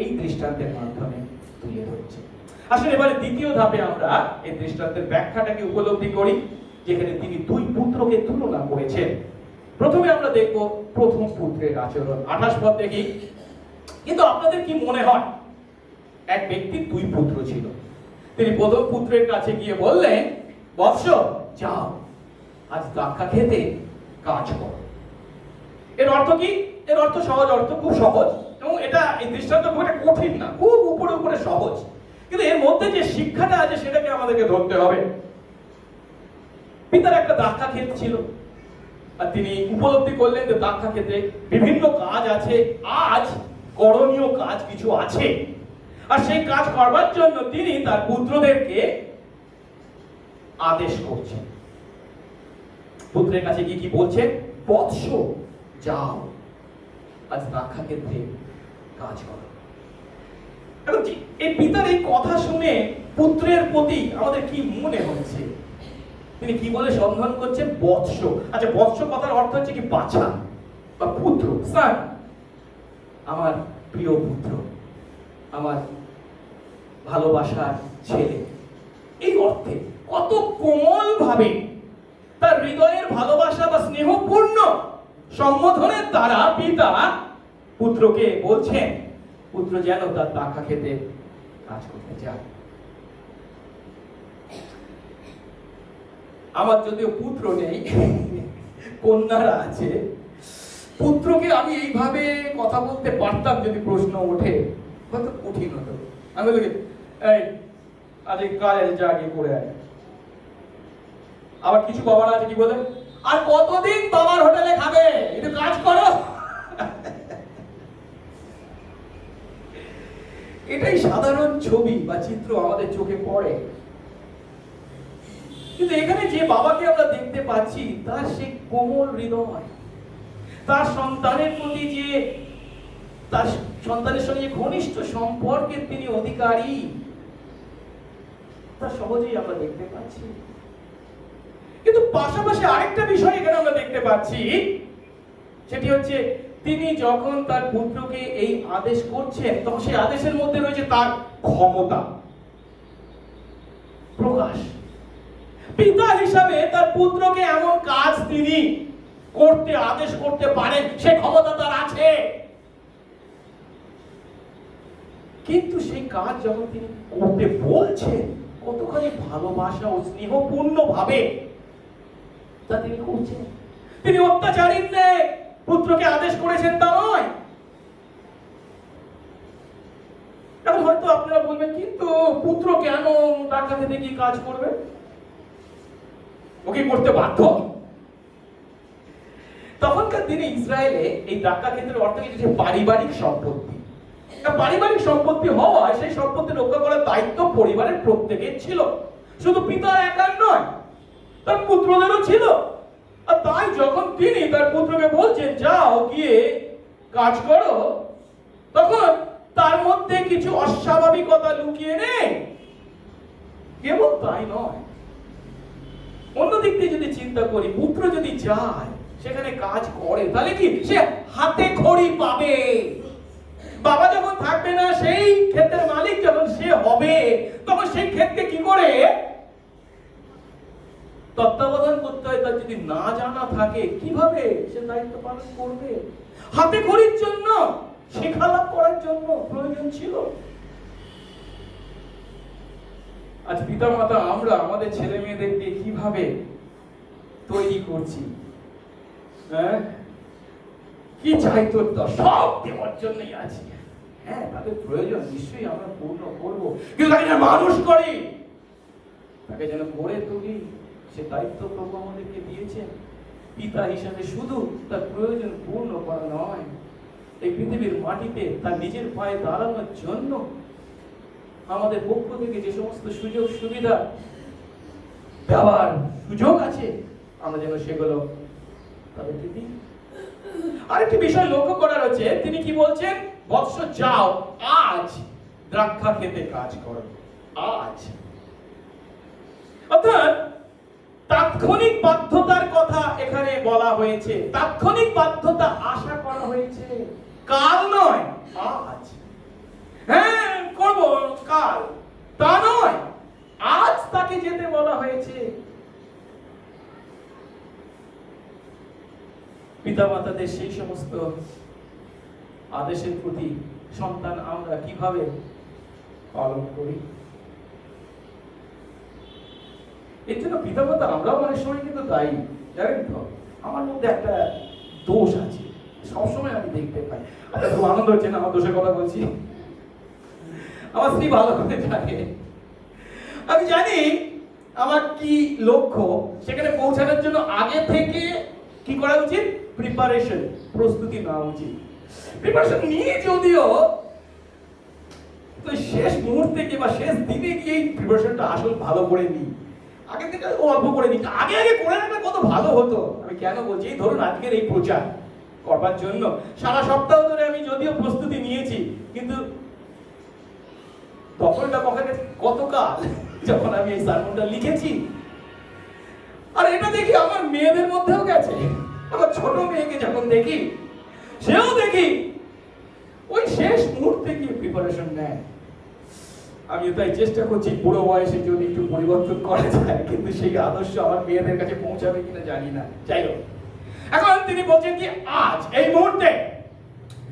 S1: এই দৃষ্টান্তের মাধ্যমে তুলে ধরছেন। আসলে এবারে দ্বিতীয় ধাপে আমরা এই দৃষ্টান্তের ব্যাখ্যাটাকে উপলব্ধি করি, যেখানে তিনি দুই পুত্রকে তুলনা করেছেন। প্রথমে আমরা দেখব প্রথম পুত্রের আচরণ। 28 পদ দেখি। কিন্তু আপনাদের কি মনে হয়? এক ব্যক্তির দুই পুত্র ছিল। তিনি প্রথম পুত্রের কাছে গিয়ে বললেন, বৎস, যাও আজ দাক্ষা খেতে কাজ করো। এর অর্থ কি? এর অর্থ সহজ, অর্থ খুব সহজ, এবং এটা এই দৃষ্টান্ত খুব একটা কঠিন না, খুব উপরে উপরে সহজ। কিন্তু এর মধ্যে যে শিক্ষাটা আছে সেটাকে আমাদেরকে ধরতে হবে। পিতার একটা দাক্ষা ক্ষেত ছিল, আর তিনি উপলব্ধি করলেন যে দাক্ষা ক্ষেত্রে বিভিন্ন কাজ আছে, আজ করণীয় কাজ কিছু আছে, আর সেই কাজ করবার জন্য তিনি তার পুত্রদেরকে আদেশ করছেন। পুত্রের কাছে কি কি বলছেন? বৎস, যাও আজ দাক্ষা ক্ষেত্রে কাজ করো। এখন এই পিতার এই কথা শুনে পুত্রের প্রতি আমাদের কি মনে হচ্ছে? তিনি কি বলে সম্বোধন করছেন? বৎস। আচ্ছা, বৎস কথার অর্থ হচ্ছে কি? বাছা বা পুত্র, স্যার, আমার প্রিয় পুত্র, আমার ভালোবাসার ছেলে। এই অর্থে কত কোমল ভাবে তার হৃদয়ের ভালোবাসা বা স্নেহপূর্ণ সম্বোধনের দ্বারা পিতা পুত্রকে বলছেন, পুত্র যেন তার দাক্ষা খেতে কাজ করতে যায়। আমার যদিও পুত্র নেই, কন্যারা আছে, পুত্রকে আমি এইভাবে কথা বলতে পারতাম যদি প্রশ্ন ওঠে, হয়তো কঠিন হতো। আমি বলি, এই আজ এই কাজ যা গিয়ে করে আয়। আবার কিছু বাবারা আছে কি বলে, আর কতদিন বাবার হোটেলে খাবে, একটু কাজ করো। এটাই সাধারণ ছবি বা চিত্র আমাদের চোখে পড়ে। কিন্তু এখানে যে বাবাকে আমরা দেখতে পাচ্ছি, তার সেই কোমল হৃদয়, তার সন্তানের প্রতি যে, তার সন্তানের সঙ্গে ঘনিষ্ঠ সম্পর্কের তিনি অধিকারী, তা সহজেই আমরা দেখতে পাচ্ছি। কিন্তু পাশাপাশি আরেকটা বিষয় এখানে আমরা দেখতে পাচ্ছি, সেটি হচ্ছে তিনি যখন তার পুত্রকে এই আদেশ করছেন, তখন সেই আদেশের মধ্যে রয়েছে তার ক্ষমতা প্রকাশ। পিতা হিসাবে তার পুত্রকে এমন কাজ তিনি করতে আদেশ করতে পারেন, সে ক্ষমতা তার আছে। কিন্তু সেই কাজ যখন তিনি করতে বলছেন, কতখানি ভালোবাসা ও স্নেহপূর্ণ ভাবে তা তিনি করছেন। তিনি অত্যাচারীর ন্যায় পুত্রকে আদেশ করেছেন তা নয়। এখন হয়তো আপনারা বলবেন, কিন্তু পুত্র কেন দাক্ষা খেতে গিয়ে কাজ করবে? ওকে করতে বাধ্য। তখনকার দিনে ইসরায়েলে এই দাক্ষা ক্ষেত্রের অর্থ হচ্ছে পারিবারিক সম্পত্তি। পারিবারিক সম্পত্তি হওয়ায় সেই সম্পত্তি রক্ষা করার দায়িত্ব পরিবারের প্রত্যেকের ছিল, শুধু পিতার একার নয়, তার পুত্রদেরও ছিল। আর তাই যখন তিনি তার পুত্রকে বলছেন যাও গিয়ে কাজ করো, তখন তার মধ্যে কিছু অস্বাভাবিকতা লুকিয়ে নেই। কেবল তাই নয়, অন্যদিক দিয়ে যদি চিন্তা করি, পুত্র যদি যায় সেখানে কাজ করে, তাহলে কি সে হাতে খড়ি পাবে? বাবা যখন থাকবে না, সেই ক্ষেতের মালিক যখন সে হবে, তখন সেই ক্ষেতকে কি করে তত্ত্বাবধান করতে হয় তার যদি না জানা থাকে, কিভাবে সে দায়িত্ব পালন করবে? হাতে খড়ির জন্য, শেখা লাভ করার জন্য প্রয়োজন ছিল। আজ পিতা মাতা আমরা আমাদের ছেলে মেয়েদেরকে কিভাবে তৈরি করছি? কি চাই তোর? সব দেওয়ার জন্যই আছি। হ্যাঁ, তাদের প্রয়োজন নিশ্চয়ই আমরা পূর্ণ করবো, কিন্তু তাকে যেন মানুষ করি, তাকে যেন গড়ে তুলি, সে দায়িত্ব প্রভু আমাদেরকে দিয়েছেন। পিতা হিসাবে শুধু তার প্রয়োজন পূর্ণ করা নয়, এই পৃথিবীর মাটিতে তার নিজের পায়ে দাঁড়ানোর জন্য আমাদের পক্ষ থেকে যে সমস্ত সুযোগ সুবিধা দেওয়ার সুযোগ আছে, আমরা যেন সেগুলো তাদেরকে দিই। আরেকটি বিষয় লক্ষ্য করার হচ্ছে, তিনি কি বলছেন? বৎস যাও, আজ দ্রাক্ষা খেতে কাজ করো। আজ অর্থাৎ তাৎক্ষণিক বাধ্যতার কথা এখানে বলা হয়েছে। তাৎক্ষণিক বাধ্যতা আশা করা হয়েছে, কাল নয়, আজ। হ্যাঁ করবো কাল, তা নয়, আজ তাকে যেতে বলা হয়েছে। পিতামাতাদের সেই সমস্ত আদেশের প্রতি সন্তান আমরা কিভাবে পালন করি? এর জন্য পিতামাতা আমরাও অনেক সময় কিন্তু দায়ী, জানেন তো? আমার মধ্যে একটা দোষ আছে, সবসময় আমি দেখতে পাই। আপনার খুব আনন্দ হচ্ছে না আমার দোষের কথা বলছি? আমার স্ত্রী ভালো করে জানে, আমি জানি আমার কি লক্ষ্য, সেখানে পৌঁছানোর জন্য আগে থেকে কি করা উচিত? প্রিপারেশন, প্রস্তুতি নেওয়া উচিত। প্রিপারেশন নিয়ে যদিও তো শেষ মুহূর্তে কিংবা শেষ দিনে গিয়ে প্রিপারেশনটা আসল ভালো করে নিই, আগে থেকে অল্প করে নিই, আগে আগে করে রাখলে কত ভালো হতো। আমি কেন বলছি? এই ধরুন আজকের এই প্রচার করবার জন্য সারা সপ্তাহ ধরে আমি যদিও প্রস্তুতি নিয়েছি, কিন্তু তখনটা গতকাল যখন আমি এই সার্মনটা লিখেছি, আর এটা দেখি আমার মেয়েদের মধ্যেও গেছে। আমার ছোট মেয়েকে যখন দেখি, সেও দেখি ওই শেষ মুহূর্তে গিয়ে প্রিপারেশন নেয়। আমি তাই চেষ্টা করছি বুড়ো বয়সে যদি একটু পরিবর্তন করা যায়, কিন্তু সেই আদর্শ আমার মেয়েদের কাছে পৌঁছাবে কিনা জানি না। যাই হোক, এখন তিনি বলছেন কি আজ এই মুহূর্তে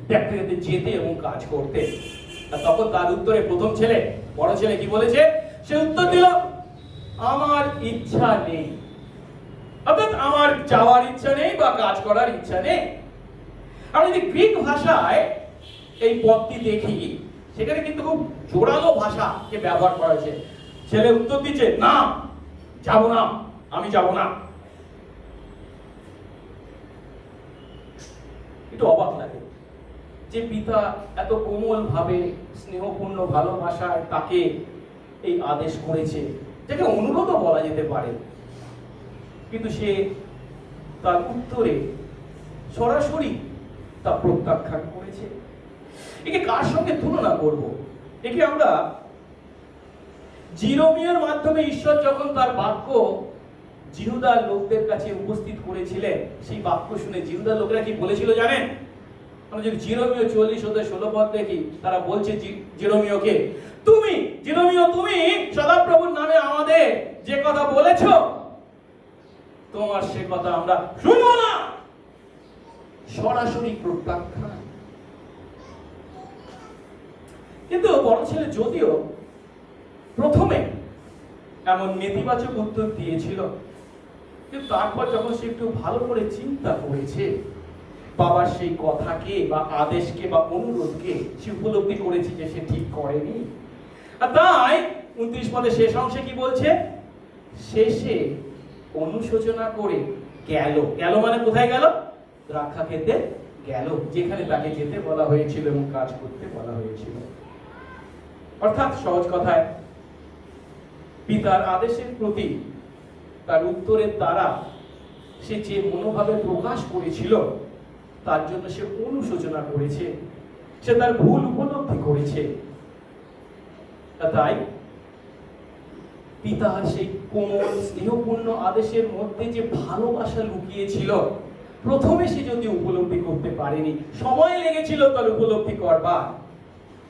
S1: ব্যক্তিগত যেতে এবং কাজ করতে। তখন তার উত্তরে প্রথম ছেলে, বড় ছেলে কি বলেছে? সে উত্তর দিল, আমার ইচ্ছা নেই। অর্থাৎ আমার যাওয়ার ইচ্ছা নেই বা কাজ করার ইচ্ছা নেই। আমরা যদি গ্রিক ভাষায় এই পদটি দেখি, সেখানে কিন্তু খুব জোরালো ভাষাকে ব্যবহার করা হয়েছে। ছেলে উত্তর দিচ্ছে, না, যাব না, আমি যাব না। একটু অবাক লাগে যে পিতা এত কোমল ভাবে, স্নেহপূর্ণ ভালোবাসায় তাকে এই আদেশ করেছে, যাকে অনুরোধও বলা যেতে পারে, কিন্তু সে তার উত্তরে সরাসরি তা প্রত্যাখ্যান করেছে। একে কার সঙ্গে তুলনা করব? একে আমরা জিরোমিয়ার মাধ্যমে ঈশ্বর যখন তার বাক্য জিহুদার লোকদের কাছে উপস্থিত করেছিলেন, সেই বাক্য শুনে জিহুদার লোকেরা কি বলেছিল জানেন? আমরা যদি জিরোমিয় 40:16 পদ দেখি, তারা বলছে জিরোমিয়কে, তুমি জিরোমিয়, তুমি সদাপ্রভুর নামে আমাদের যে কথা বলেছ, তোমার সে কথা আমরা শুনবো না। সরাসরি প্রত্যাখ্যান। কিন্তু বড় ছেলে যদিও প্রথমে এমন নেতিবাচক উত্তর দিয়েছিল, কিন্তু তারপর যখন সে একটু ভালো করে চিন্তা করেছে, বাবার সেই কথাকে বা আদেশকে বা অনুরোধকে সে উপলব্ধি করেছে যে সে ঠিক করেনি। আর তাই 29 পদে শেষ অংশে কি বলছে? শেষে অনুশোচনা করে গেল। গেল মানে কোথায় গেল? দ্রাক্ষা খেতে গেল, যেখানে তাকে যেতে বলা হয়েছিল এবং কাজ করতে বলা হয়েছিল। অর্থাৎ সহজ কথায়, পিতার আদেশের প্রতি তার উত্তরের দ্বারা সে যে মনোভাবে প্রকাশ করেছিল, তার জন্য সে অনুশোচনা করেছে, সে তার ভুল উপলব্ধি করেছে। তাই পিতার সেই কোমল স্নেহপূর্ণ আদেশের মধ্যে যে ভালোবাসা লুকিয়ে ছিল, প্রথমে সে যদি উপলব্ধি করতে পারে, পারেনি, সময় লেগেছিল তার উপলব্ধি করবার।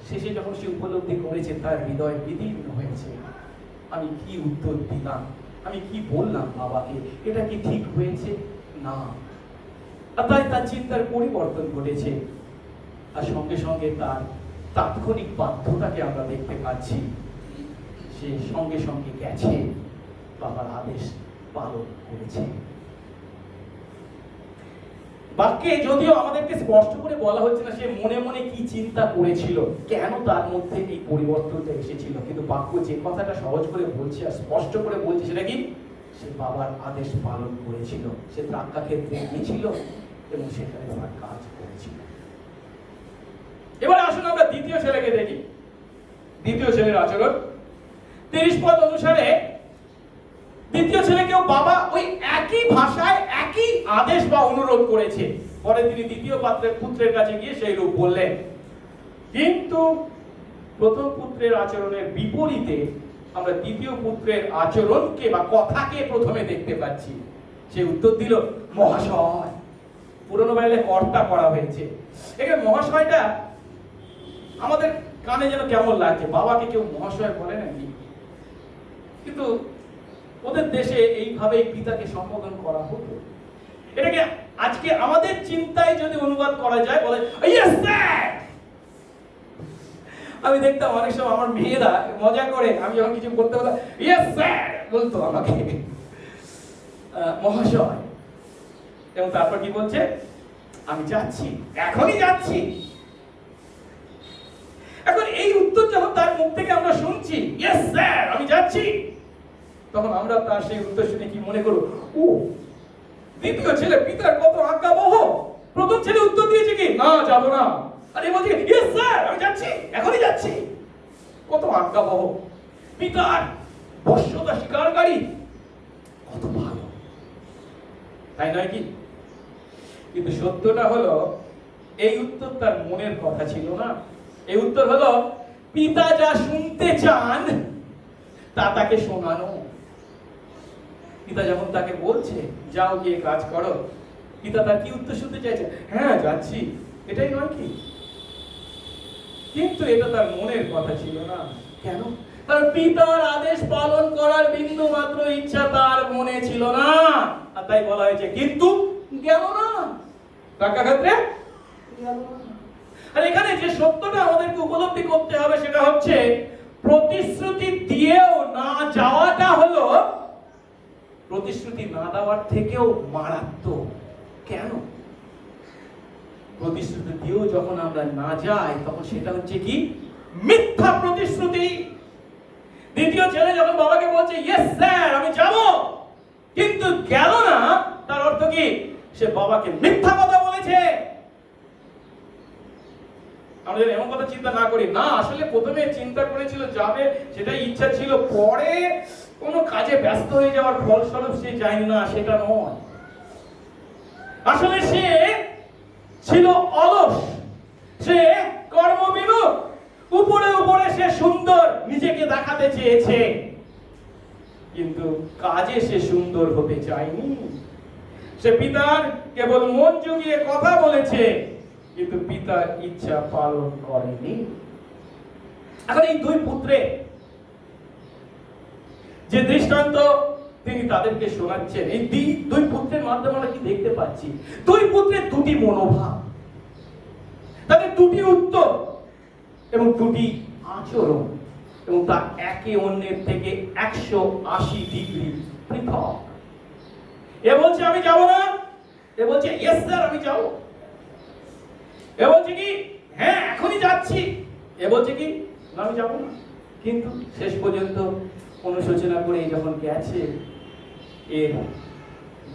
S1: শেষে যখন সে উপলব্ধি করেছে, তার হৃদয় বিদীর্ণ হয়েছে। আমি কি উত্তর দিলাম, আমি কি বললাম বাবাকে, এটা কি ঠিক হয়েছে? না। আর তাই তার চিন্তার পরিবর্তন ঘটেছে। আর সঙ্গে সঙ্গে তার তাৎক্ষণিক বাধ্যতাকে আমরা দেখতে পাচ্ছি। সে সঙ্গে সঙ্গে গেছে, বাবার আদেশ পালন করেছে। বাক্যে যদিও আমাদেরকে স্পষ্ট করে বলা হচ্ছে না সে মনে মনে কি চিন্তা করেছিল, কেন তার মধ্যে এই পরিবর্তনটা এসেছিল, কিন্তু বাক্য যে কথাটা সহজ করে বলছে আর স্পষ্ট করে বলছে সেটা কি, সে বাবার আদেশ পালন করেছিল। সে ত্রাক্কা ক্ষেত্রে গিয়েছিল এবং সেখানে তার কাজ করেছিল। এবার আসুন আমরা দ্বিতীয় ছেলেকে দেখি। দ্বিতীয় ছেলের আচরণ 30 পদ অনুসারে দ্বিতীয় ছেলেকেও বাবা ওই একই ভাষায় একই আদেশ বা অনুরোধ করেছে। পরে তিনি দ্বিতীয় পুত্রের কাছে গিয়ে সেই রূপ বললেন। কিন্তু প্রথম পুত্রের আচরণের বিপরীতে আমরা দ্বিতীয় পুত্রের আচরণকে বা কথাকে প্রথমে দেখতে পাচ্ছি। সে উত্তর দিল, মহাশয়। পুরনো বাইলে কর্তা করা হয়েছে, এখানে মহাশয়টা আমাদের কানে যেন কেমন লাগছে। বাবাকে কেউ মহাশয় বলে নাকি? কিন্তু ওদের দেশে এইভাবেই পিতাকে সম্বোধন করা হতো। এটাকে আজকে আমাদের চিন্তায় যদি অনুবাদ করা যায়, বলে ইয়েস স্যার। আমি দেখতাম অনেক সময় আমার মেয়েরা মজা করে, আমি যখন কিছু করতে বলতাম ইয়েস স্যার বলতো আমাকে, মহাশয়। এবং তারপর কি বলছে, আমি যাচ্ছি, এখনই যাচ্ছি। এখন এই উত্তর যখন তার মুখ থেকে আমরা শুনছি, ইয়েস স্যার আমি যাচ্ছি, তখন আমরা তার সেই উত্তর শুনে কি মনে করব, ও দ্বিতীয় ছেলে পিতার কত আজ্ঞাবহ। প্রথম ছেলে উত্তর দিয়েছে কি, না যাব না, আর এই বলছে ইয়েস স্যার আমি যাচ্ছি, এখনই যাচ্ছি। কত আজ্ঞাবহ, পিতার বশ্যতা স্বীকারকারী, কত ভালো, তাই নয় কি? কিন্তু সত্যটা হলো এই উত্তর তার মনের কথা ছিল না। এই উত্তর হলো পিতা যা শুনতে চান তা তাকে শোনানো। পিতা যখন তাকে বলছে যাও গিয়ে কাজ করো, পিতা তার কি উত্তর শুনতে চাইছে, হ্যাঁ যাচ্ছি, এটাই নয় কি? কিন্তু এটা তার মনের কথা ছিল না। কেন? তার পিতার আদেশ পালন করার বিন্দু মাত্র ইচ্ছা তার মনে ছিল না। আর তাই বলা হয়েছে কিন্তু গেল না, কাকা ক্ষেত্রে গেল না। আর এখানে যে সত্যটা আমাদেরকে উপলব্ধি করতে হবে সেটা হচ্ছে, প্রতিশ্রুতি দিয়েও না যাওয়াটা হলো প্রতিশ্রুতি না দেওয়ার থেকেও মারাত্মক। কেন? প্রতিশ্রুতি দিয়েও যখন আমরা না যাই, তখন সেটা হচ্ছে কি, মিথ্যা প্রতিশ্রুতি। দ্বিতীয় ছেলে যখন বাবাকে বলছে ইয়েস স্যার আমি যাব, কিন্তু গেল না, তার অর্থ কি, সে বাবাকে মিথ্যা কথা বলেছে। আমরা এমন কথা চিন্তা না করি, না আসলে প্রথমে চিন্তা করেছিল যাবে, সেটাই ইচ্ছা ছিল, পরে কোনো কাজে ব্যস্ত হয়ে যাওয়ার ফলস্বরূপ সে যায়নি, না সেটা নয়। আসলে সে ছিল অলস, সে কর্মবিমুখ, উপরে উপরে সে সুন্দর নিজেকে দেখাতে চেয়েছে, কিন্তু কাজে সে সুন্দর হতে চায়নি। সে পিতার কেবল মন জুগিয়ে কথা বলেছে, কিন্তু পিতার ইচ্ছা পালন করেনি। এখন এই দুই পুত্রে যে দৃষ্টান্ত তিনি তাদেরকে শোনাচ্ছেন, এই দুই পুত্রের মাধ্যমে আমরা কি দেখতে পাচ্ছি, দুই পুত্রের দুটি মনোভাব, তাদের দুটি উত্তর এবং দুটি আচরণ, এবং তা একে অন্যের থেকে 180 ডিগ্রি পৃথক। এ বলছে আমি যাব না, এ বলছে ইয়েস স্যার আমি যাব। এ বলছে কি হ্যাঁ এখনই যাচ্ছি, এ বলছে কি না আমি যাব না। কিন্তু শেষ পর্যন্ত অনুশোচনা করে যখন গেছে, এর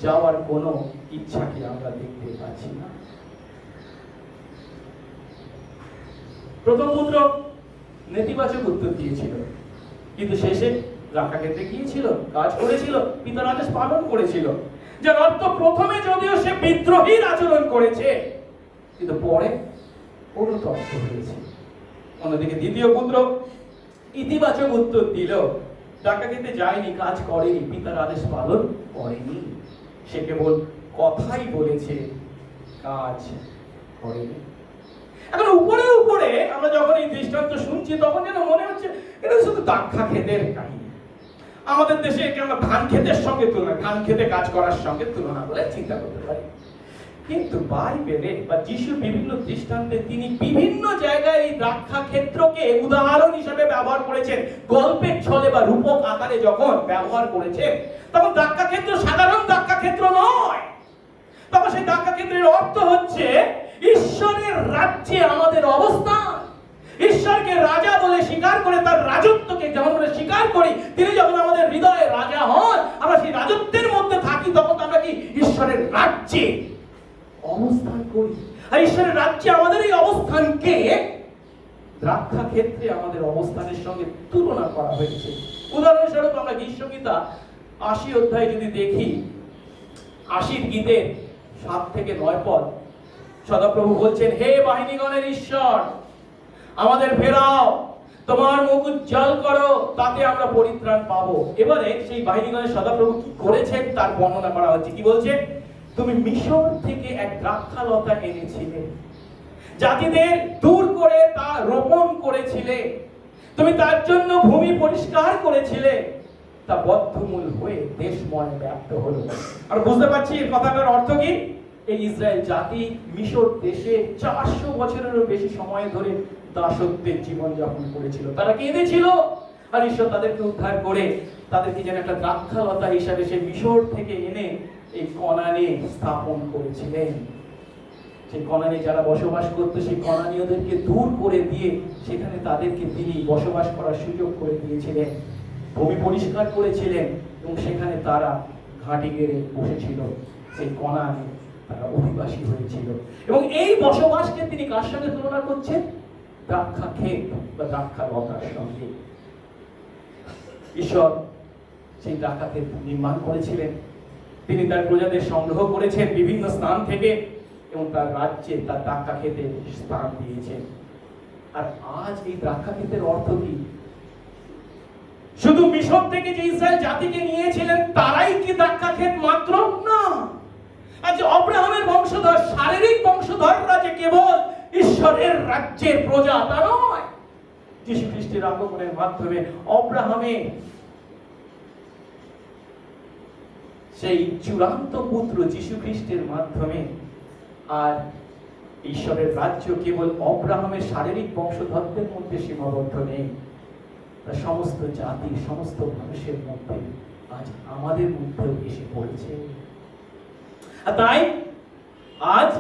S1: যাওয়ার কোনো ইচ্ছাকে আমরা দেখতে পাচ্ছি না। প্রথম পুত্র নেতিবাচক উত্তর দিয়েছিল, কিন্তু শেষে রাখা ক্ষেত্রে গিয়েছিল, কাজ করেছিল, পিতার আদেশ পালন করেছিল। যার অর্থ প্রথমে যদিও সে বিদ্রোহীর আচরণ করেছে, কিন্তু পরে অনুতপ্ত হয়েছে। অন্যদিকে দ্বিতীয় পুত্র ইতিবাচক উত্তর দিল, টাকা খেতে যায়নি, কাজ করেনি, পিতার আদেশ পালন করেনি, সে কেবল কথাই বলেছে, কাজ করেনি। এখন উপরে উপরে আমরা যখন এই দৃষ্টান্ত শুনছি তখন যেন মনে হচ্ছে এটা শুধু দাক্ষা ক্ষেতের কাহিনী। আমাদের দেশে একে আমরা ধান ক্ষেতের সঙ্গে তুলনা, ধান খেতে কাজ করার সঙ্গে তুলনা করে চিন্তা করতে পারি। কিন্তু বাইবেলে বা যিশু বিভিন্ন দৃষ্টান্তে তিনি বিভিন্ন জায়গায় এই দ্রাক্ষা ক্ষেত্রকে উদাহরণ হিসেবে ব্যবহার করেছেন। গল্পের ছলে বা রূপক আকারে যখন ব্যবহার করেছেন তখন দ্রাক্ষা ক্ষেত্র সাধারণ দ্রাক্ষা ক্ষেত্র নয়। তখন সেই দ্রাক্ষা ক্ষেত্রের অর্থ হচ্ছে ঈশ্বরের রাজ্যে আমাদের অবস্থান। ঈশ্বরকে রাজা বলে স্বীকার করে তার রাজত্বকে যেমন আমরা স্বীকার করি, তিনি যখন আমাদের হৃদয়ে রাজা হন, আমরা সেই রাজত্বের মধ্যে থাকি, তখন আমরা কি ঈশ্বরের রাজ্যে অবস্থান করি। আর ঈশ্বরের রাজ্যে আমাদের এই অবস্থানকে দ্রাক্ষা ক্ষেত্রে আমাদের অবস্থানের সঙ্গে তুলনা করা হয়েছে। উদাহরণস্বরূপ আমরা গীতসংহিতা ৮০ অধ্যায় যদি দেখি, ৮০ গীতের ৭ থেকে ৯ পদ, সদাপ্রভু বলছেন, হে বাহিনীগণের ঈশ্বর, আমাদের ফেরাও, তোমার মুখ উজ্জ্বল করো, তাতে আমরা পরিত্রাণ পাবো। এবারে সেই বাহিনীগণের সদাপ্রভু কি করেছেন তার বর্ণনা করা হচ্ছে। কি বলছে? তুমি মিশর থেকে এক দ্রাক্ষালতা এনেছিলে, জাতিদের দূর করে তা রোপণ করেছিলে, তুমি তার জন্য ভূমি পরিষ্কার করেছিলে, তা বদ্ধমূল হয়ে দেশময় ব্যাপ্ত হলো। আর বুঝতে পারছি এই কথাটার অর্থ কি? এই ইসরায়েল জাতি মিশর দেশে ৪০০ বছরেরও বেশি সময় ধরে দাসত্বের জীবন যাপন করেছিল। তারা কেঁদেছিল, আর ঈশ্বর তাদেরকে উদ্ধার করে তাদেরকে যেন একটা দ্রাক্ষালতা হিসাবে সে মিশর থেকে এনে এই কনানে স্থাপন করেছিলেন। সেই কনানে যারা বসবাস করতো সেই কনানীয়দেরকে দূর করে দিয়ে সেখানে তাদেরকে তিনি বসবাস করার সুযোগ করে দিয়েছিলেন, ভূমি পরিষ্কার করেছিলেন, এবং সেখানে তারা ঘাঁটি গেড়ে বসেছিল, সেই কনানে তারা অধিবাসী হয়েছিল। এবং এই বসবাসকে তিনি কার সঙ্গে তুলনা করছেন? দ্রাক্ষা ক্ষেত বা দ্রাক্ষা লতার সঙ্গে। ঈশ্বর সেই দ্রাক্ষা ক্ষেত নির্মাণ করেছিলেন, তিনি তার প্রজাদের সংগ্রহ করেছেন বিভিন্ন স্থান থেকে এবং তার রাজ্যে তার দ্রাক্ষা ক্ষেতে স্থান দিয়েছেন। আর আজ এই দ্রাক্ষা ক্ষেতের অর্থ কি? শুধু মিশর থেকে যে ইসরায়েল জাতিকে নিয়েছিলেন তারাই কি দ্রাক্ষা ক্ষেত মাত্র? না। আজ আব্রাহামের বংশধর, শারীরিক বংশধররা যে কেবল ঈশ্বরের রাজ্যের প্রজা তা নয়। যীশু খ্রিস্টের আগমনের মাধ্যমে আব্রাহামের সেই চূড়ান্ত পুত্র যীশু খ্রিস্টের মাধ্যমে আর ঈশ্বরের রাজ্য কেবল আব্রাহামের শারীরিক বংশধরদের মধ্যে সীমাবদ্ধ নেই, সমস্ত জাতি, সমস্ত মানুষের মধ্যে আজ আমাদের মধ্যেও এসে পড়েছে। তাই আজ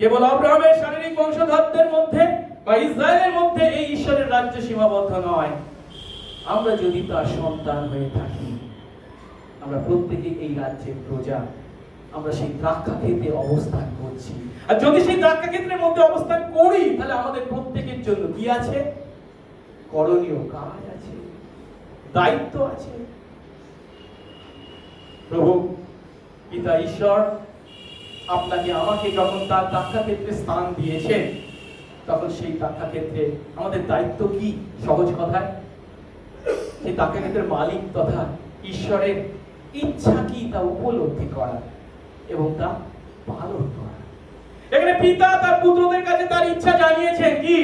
S1: কেবল আব্রাহামের শারীরিক বংশধরদের মধ্যে বা ইসরায়েলের মধ্যে এই ঈশ্বরের রাজ্য সীমাবদ্ধ নয়। আমরা যদি তার সন্তান হয়ে থাকি, আমরা প্রত্যেকে এই রাজ্যের প্রজা, আমরা সেই দ্রাক্ষা ক্ষেতে অবস্থান করছি। আর যদি সেই দ্রাক্ষা ক্ষেত্রের মধ্যে অবস্থান করি, তাহলে আমাদের প্রত্যেকের জন্য কি আছে? করণীয় কাজ আছে, দায়িত্ব আছে। প্রভু পিতা ঈশ্বর আপনাকে আমাকে যখন তার দ্রাক্ষা ক্ষেত্রে স্থান দিয়েছেন, তখন সেই দ্রাক্ষা ক্ষেত্রে আমাদের দায়িত্ব কি? সহজ কথায়, সেই দ্রাক্ষা ক্ষেত্রের মালিক তথা ঈশ্বরের ইচ্ছা কি তা উপলব্ধি করা এবং তা পালন করা। এখানে পিতা তার পুত্রদের কাছে তার ইচ্ছা জানিয়েছেন কি?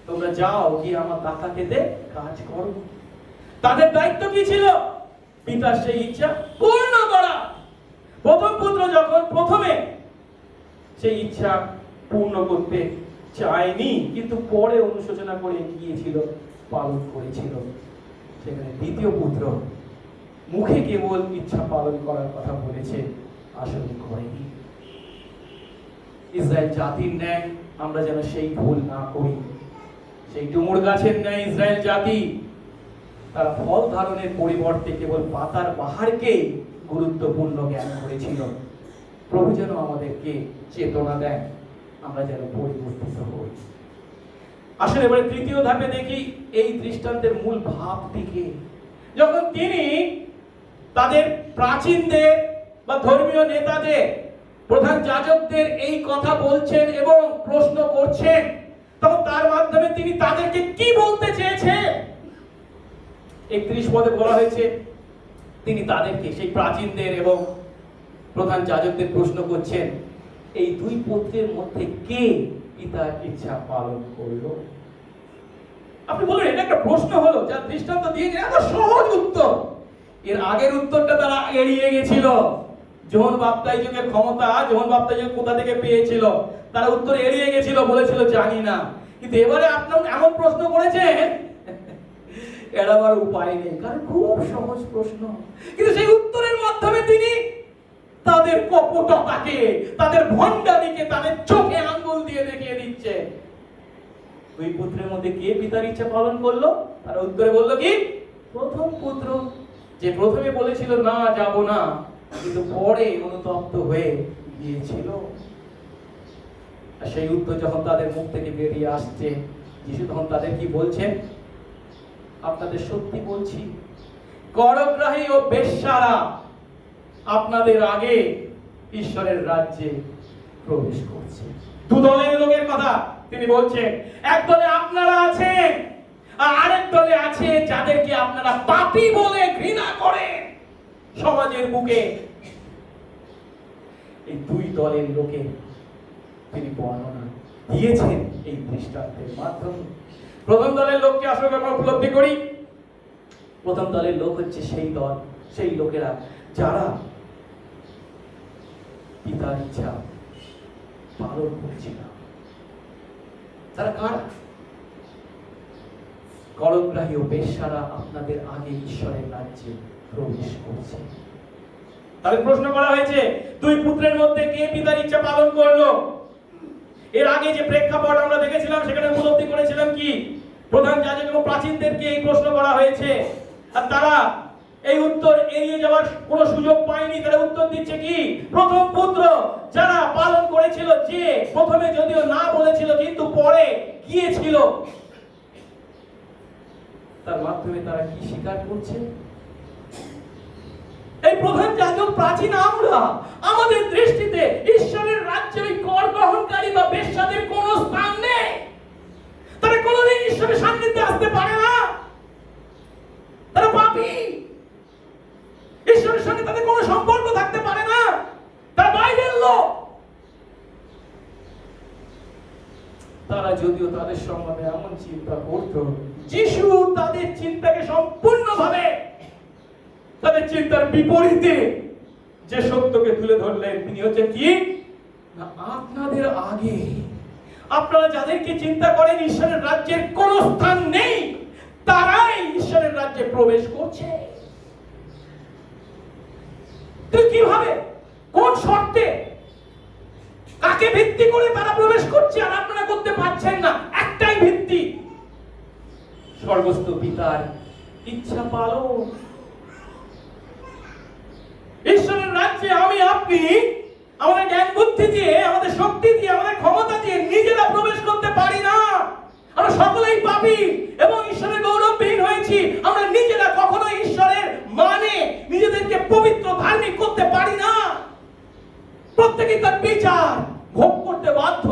S1: তোমরা যাও, গিয়ে আমার দ্রাক্ষা ক্ষেতে কাজ করো। তাদের দায়িত্ব কি ছিল? পিতার সেই ইচ্ছা পূর্ণ করা। প্রথম পুত্র যখন প্রথমে সেই ইচ্ছা পূর্ণ করতে চায়নি, কিন্তু পরে অনুশোচনা করে গিয়েছিল, পালন করেছিল। সেখানে দ্বিতীয় পুত্র মুখে কেবল ইচ্ছা পালন করার কথা বলেছে, আসলে করেনি। ইসরায়েল জাতির ন্যায় আমরা যেন সেই ভুল না করি। সেই ডুমুর গাছের ন্যায় ইসরায়েল জাতি তারা ফল ধারণের পরিবর্তে কেবল পাতার বাহারকে গুরুত্বপূর্ণ জ্ঞান করেছিল। প্রভু যেন আমাদেরকে চেতনা দেন, আমরা যেন পরিবর্তিত হই। আসলে এবারে তৃতীয় ধাপে দেখি এই দৃষ্টান্তের মূল ভাবটিকে। যখন তিনি তাদের প্রাচীনদের বা ধর্মীয় নেতাদের, প্রধান যাজকদের এই কথা বলছেন এবং প্রশ্ন করছেন, তখন তার মাধ্যমে তিনি তাদেরকে কি বলতে চেয়েছেন? ৩১ পদে বলা হয়েছে, তিনি তাদেরকে, সেই প্রাচীনদের এবং প্রধান যাজকদের প্রশ্ন করছেন এই দুই পুত্রের মধ্যে কে পিতার ইচ্ছা পালন করলো? আপনি বলুন, এটা একটা প্রশ্ন হলো, যা দৃষ্টান্ত দিয়ে এত সহজ উত্তর। এর আগের উত্তরটা তারা এড়িয়ে গেছিল। যোহন বাপ্তাইজকের ক্ষমতা যোহন বাপ্তাইজক কোথা থেকে পেয়েছিল, তারা উত্তর এড়িয়ে গেছিল, বলেছিল জানি না। কিন্তু এবারে আপনার এমন প্রশ্ন করেছেন, এড়াবার উপায় নেই, কারণ খুব সহজ প্রশ্ন। কিন্তু সেই উত্তরের মাধ্যমে তিনি তাদের কপটতাকে, তাদের ভণ্ডামিকে তাদের চোখে আঙ্গুল দিয়ে দেখিয়ে দিচ্ছে। দুই পুত্রের মধ্যে কে পিতার ইচ্ছা পালন করলো? তারা উত্তরে বললো কি? প্রথম পুত্র, যে প্রথমে বলেছিল না যাব না, কিন্তু পরে অনুতপ্ত হয়ে গিয়েছিল। সেই উত্তর যখন তাদের মুখ থেকে বেরিয়ে আসছে, যিশু তখন তাদের কি বলছেন? আপনাদের সত্যি বলছি, করগ্রাহী ও বেশ্যারা আপনাদের আগে ঈশ্বরের রাজ্যে প্রবেশ করছে। দু দলের লোকের কথা তিনি বলছেন। এক দলে আপনারা আছেন, আর আরেক দলে আছে যাদেরকে আপনারা পাপী বলে ঘৃণা করেন সমাজের বুকে। এই দুই দলের লোকের তিনি বর্ণনা দিয়েছেন এই দৃষ্টান্তের মাধ্যমে। প্রথম দলের লোককে আসলে আমরা উপলব্ধি করি। প্রথম দলের লোক হচ্ছে সেই দল, সেই লোকেরা যারা পিতার ইচ্ছা পালন করেছিল। তারা কারা? করগ্রাহী ও বেশ্যারা আপনাদের আগে ঈশ্বরের রাজ্যে প্রবেশ করছে। তাদের প্রশ্ন করা হয়েছে, দুই পুত্রের মধ্যে কে পিতার ইচ্ছা পালন করলো? এর আগে যে প্রেক্ষাপট আমরা দেখেছিলাম, সেখানে উপলব্ধি করেছিলাম কি? প্রধান যাজক এবং প্রাচীনদেরকে এই প্রশ্ন করা হয়েছে, আর তারা এই উত্তর এড়িয়ে যাওয়ার কোনো সুযোগ পায়নি। তারা উত্তর দিচ্ছে কি? প্রথম পুত্র যারা পালন করেছিল, যে প্রথমে যদিও না বলেছিল কিন্তু পরে গিয়েছিল। তার মাধ্যমে তারা কি স্বীকার করছে? এই প্রধান যাজক প্রাচীন আমরা, আমাদের দৃষ্টিতে ঈশ্বরের রাজ্যে ওই কর গ্রহণকারী বা বেশ্যাদের কোনো স্থান নেই। তারা কোনোদিন ঈশ্বরের সান্নিধ্যে আসতে পারে না। তারা পাপী, ঈশ্বরের সঙ্গে তাদের কোনো সম্পর্ক থাকতে পারে না। তারা বাইরের লোক। তারা যদিও তাদের সম্বন্ধে এমন চিন্তা করত, যিশু তাদের চিন্তাকে সম্পূর্ণভাবে তাদের চিন্তার বিপরীতে যে সত্যকে তুলে ধরলেন, তিনি হচ্ছেন কি? না, আপনাদের আগে আপনারা যাদেরকে চিন্তা করেন ঈশ্বরের রাজ্যের কোনো স্থান নেই, তারাই ঈশ্বরের রাজ্যে প্রবেশ করছে। কিভাবে, কোন শর্তে, কাকে ভিত্তি করে তারা প্রবেশ করছে আর আপনারা করতে পারছেন না? একটাই ভিত্তি, স্বর্গস্থ পিতার ইচ্ছা পালন। ঈশ্বরের রাজ্যে আমি আপনি আমাদের জ্ঞান বুদ্ধি দিয়ে, আমাদের শক্তি দিয়ে, আমাদের ক্ষমতা দিয়ে নিজেরা প্রবেশ করতে পারি না। আমরা সকলেই পাপী এবং ঈশ্বরের গৌরবহীন হয়েছি। আমরা নিজেরা কখনো ঈশ্বরের মানে নিজেদেরকে পবিত্র ধার্মিক করতে পারি না। প্রত্যেকেই তার বিচার ভোগ করতে বাধ্য।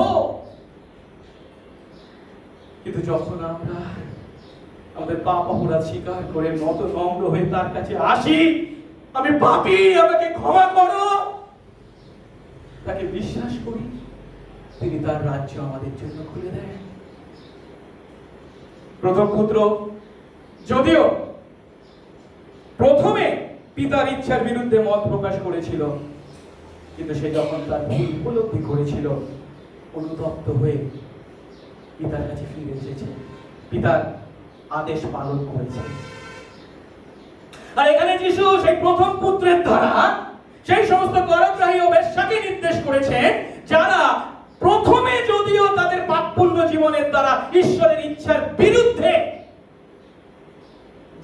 S1: কিন্তু যখন আমরা আমাদের পাপ অপরাধ স্বীকার করে নত নম্র হয়ে তার কাছে আসি, আমি পাপী, আমাকে ক্ষমা করো, তাকে বিশ্বাস করি, তিনি তার রাজ্য আমাদের জন্য খুলে দেন। প্রথম পুত্র যদিও প্রথমে পিতার ইচ্ছার বিরুদ্ধে মত প্রকাশ করেছিল, কিন্তু সে যখন তার ভুল উপলব্ধি করেছিল, অনুতপ্ত হয়ে পিতার কাছে ফিরে এসেছে, পিতার আদেশ পালন করেছে। আর এখানে যিশু সেই প্রথম পুত্রের দ্বারা সেই সমস্ত করগ্রাহী ও বেশ্যাকে নির্দেশ করেছেন, যারা প্রথমে যদিও তাদের পাপপূর্ণ জীবনের দ্বারা ঈশ্বরের ইচ্ছার বিরুদ্ধে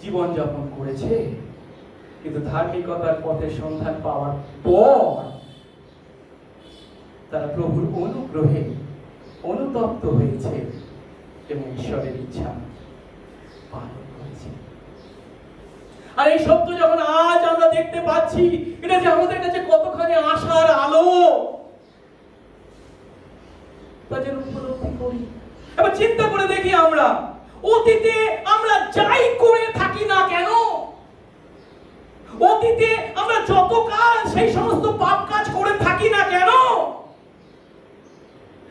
S1: জীবন যাপন করেছে, কিন্তু ধার্মিকতার পথে সন্ধান পাওয়ার পর তারা প্রভুর অনুগ্রহে অনুতপ্ত হয়েছে এবং ঈশ্বরের ইচ্ছা পালন করেছে। আর এই সত্য যখন আজ আমরা দেখতে পাচ্ছি, এটা যে আমাদের কাছে কতখানি আশার আলো, তা যেন উপলব্ধি করি। এবার চিন্তা করে দেখি, আমরা অতীতে আমরা যাই করে থাকি না কেন, অতীতে আমরা যত কাজ সেই সমস্ত পাপ কাজ করে থাকি না কেন,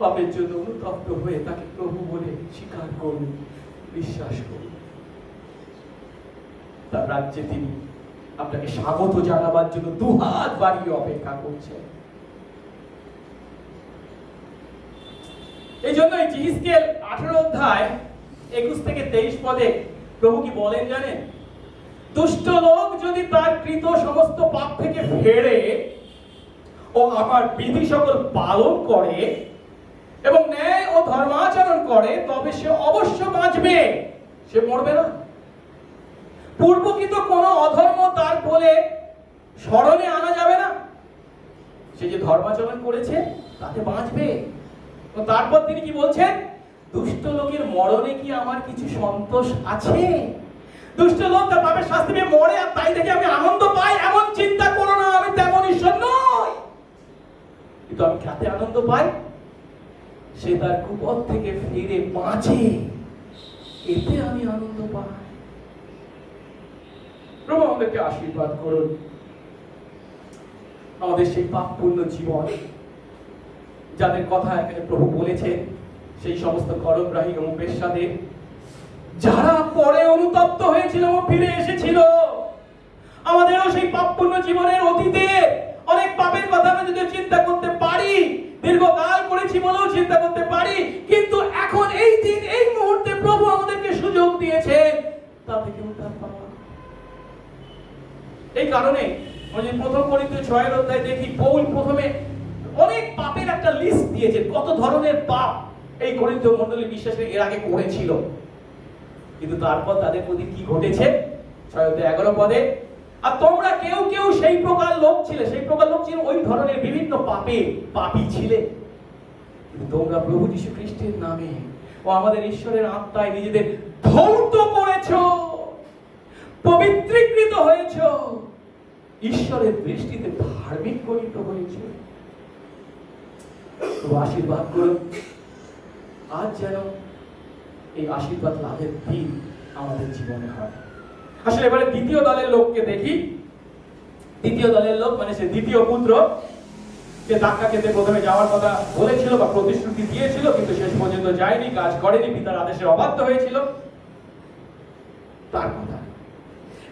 S1: পাপের জন্য অনুতপ্ত হয়ে তাকে প্রভু বলে স্বীকার করুন, বিশ্বাস করুন। তার রাজ্যে তিনি আপনাকে স্বাগত জানাবার জন্য দুহাত বাড়িয়ে অপেক্ষা করছেন। এই জন্য জিহিজকেল 18 অধ্যায় 21 থেকে 23 পদে প্রভু কি বলেন জানেন? দুষ্ট লোক যদি তার কৃত সমস্ত পাপ থেকে ফেরে ও আমার বিধি সকল পালন করে এবং ন্যায় ও ধর্মাচরণ করে, তবে সে অবশ্য বাঁচবে, সে মরবে না। পূর্বকৃত কোন অধর্ম তার বলে স্মরণে আনা যাবে না। সে যে ধর্মাচরণ করেছে তাতে বাঁচবে। তারপর তিনি কি বলছেন? দুষ্ট লোকের মরণে কি আমার কিছু সন্তোষ আছে? দুষ্ট লোক তার পাপের শাস্তি পেয়ে মরে, আর তাই থেকে আমি আনন্দ পাই, এমন চিন্তা করো না। আমি তেমন ঈশ্বর নই, কিন্তু আমি কাতে আনন্দ পাই? সে তার কুপথ থেকে ফিরে বাঁচে, এতে আমি আনন্দ পাই। প্রভু আমাদেরকে আশীর্বাদ করুন। আমাদের সেই পাপপূর্ণ জীবন, যাদের কথা এখানে প্রভু বলেছেন, সেই সমস্ত করগ্রাহী এবং বেশ্যাদের, যারা পরে অনুতপ্ত হয়েছিল ও ফিরে এসেছিল। আমাদেরও সেই পাপপূর্ণ জীবনের অতীতে অনেক পাপের কথা আমরা যদি চিন্তা করতে পারি, দীর্ঘকাল করেছি বলেও চিন্তা করতে পারি, কিন্তু এখন এই দিন, এই মুহূর্তে প্রভু আমাদেরকে সুযোগ দিয়েছেন তা থেকে উদ্ধার পাওয়া। এই কারণে আমরা প্রথম করিন্থীয় 6 অধ্যায় দেখি, পৌল প্রথমে অনেক পাপের একটা লিস্ট দিয়েছে, কত ধরনের পাপ এই করিন্থীয় মণ্ডলী বিশ্বাসে এর আগে করেছিল। কিন্তু তারপর তাদের প্রতি কি ঘটেছে? 6 অধ্যায় 11 পদে, আর তোমরা কেউ কেউ সেই প্রকার লোক ছিলে, সেই প্রকার লোক ছিল ওই ধরনের বিভিন্ন পাপে পাপী ছিলে, কিন্তু তোমরা প্রভু যীশু খ্রিস্টের নামে ও আমাদের ঈশ্বরের আত্মায় নিজেদের ধৌত করেছো, পবিত্রীকৃত হয়েছো, ঈশ্বরের দৃষ্টিতে ধার্মিক গণিত হয়েছে। তো আশীর্বাদ করুন, আজ যেন এই আশীর্বাদ লাভের দিন আমাদের জীবনে হয়। আসলে এবারে দ্বিতীয় দলের লোককে দেখি। দ্বিতীয় দলের লোক মানে সে দ্বিতীয় পুত্র, যে ধাক্কা খেতে প্রথমে যাওয়ার কথা বলেছিল বা প্রতিশ্রুতি দিয়েছিল, কিন্তু শেষ পর্যন্ত যায়নি, কাজ করেনি, পিতার আদেশে অবাধ্য হয়েছিল। তার কথা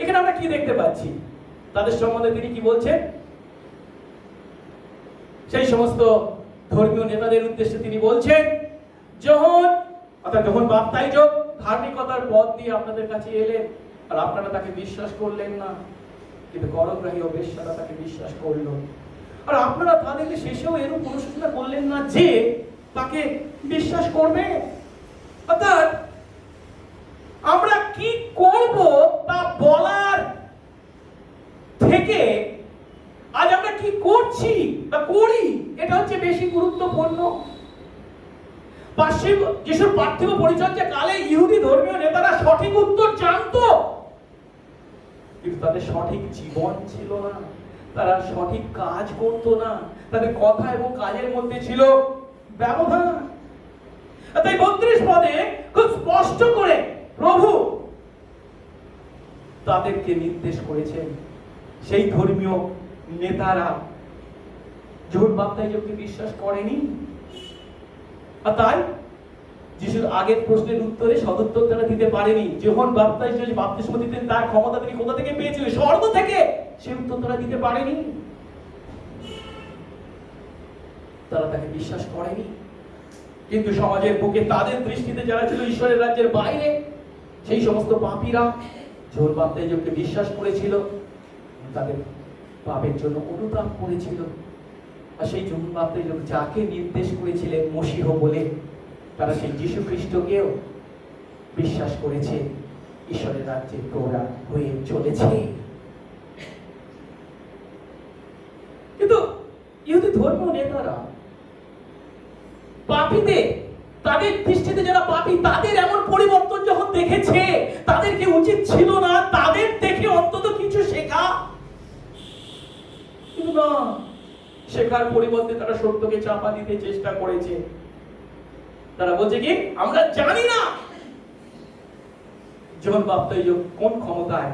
S1: এখানে আমরা কি দেখতে পাচ্ছি? তাদের সম্বন্ধে তিনি কি বলছেন? সেই সমস্ত ধর্মীয় নেতাদের উদ্দেশ্যে তিনি বলছেন, যখন বাপ্তাইজক ধার্মিকতার পথ দিয়ে আপনাদের কাছে এলেন, আর আপনারা তাকে বিশ্বাস করলেন না, কিন্তু করগ্রাহী ও বেশ্যারা তাকে বিশ্বাস করলো, আর আপনারা তাদেরকে শেষেও এরূপ অনুশোচনা করলেন না যে তাকে বিশ্বাস করবে। অর্থাৎ আমরা কি করব তা বলার থেকে আজ আমরা কি করছি বা করি, এটা হচ্ছে বেশি গুরুত্বপূর্ণ। যিশুর পার্থিব পরিচর্যা কালে ইহুদি ধর্মীয় নেতারা সঠিক উত্তর জানতো, কিন্তু তাদের সঠিক জীবন ছিল না, তারা সঠিক কাজ করতো না, তাদের কথা এবং কাজের মধ্যে ছিল ব্যবধান। তাই 32 পদে খুব স্পষ্ট করে প্রভু তাদেরকে নির্দেশ করেছেন। সেই ধর্মীয় নেতারা যোহন বাপ্তাইজককে বিশ্বাস করেনি, আর তাই যিশুর আগের প্রশ্নের উত্তরে সদুত্তর তারা দিতে পারেনি। যোহন বাপ্তাইজক যে বাপ্তিস্ম দিতেন তার ক্ষমতা তিনি কোথা থেকে পেয়েছিলেন? স্বর্গ থেকে। সেই উত্তর তারা দিতে পারেনি, তারা তাকে বিশ্বাস করেনি। কিন্তু সমাজের বুকে তাদের দৃষ্টিতে যারা ছিল ঈশ্বরের রাজ্যের বাইরে, সেই সমস্ত পাপীরা যোহন বাপ্তাইজককে বিশ্বাস করেছিল, তাদের পাপের জন্য অনুতাপ করেছিল। আর সেই যোহন বাপ্তাইজক যাকে নির্দেশ করেছিলেন মশীহ বলে, তারা সেই যীশু খ্রিস্টকেও বিশ্বাস করেছে, ঈশ্বরের রাজ্যের প্রৌঢ়া হয়ে চলেছে। কিন্তু ইহুদি ধর্ম নেতারা পাপীদের, তাদের দৃষ্টিতে যারা পাপী, তাদের এমন পরিবর্তন যখন দেখেছে, তাদেরকে উচিত ছিল না তাদের দেখে অন্তত কিছু শেখা? কিন্তু না, শেখার পরিবর্তে তারা সত্যকে চাপা দিতে চেষ্টা করেছে। তারা বলছে কি, আমরা জানি না যোহন বাপ্তাইজক কোন ক্ষমতায়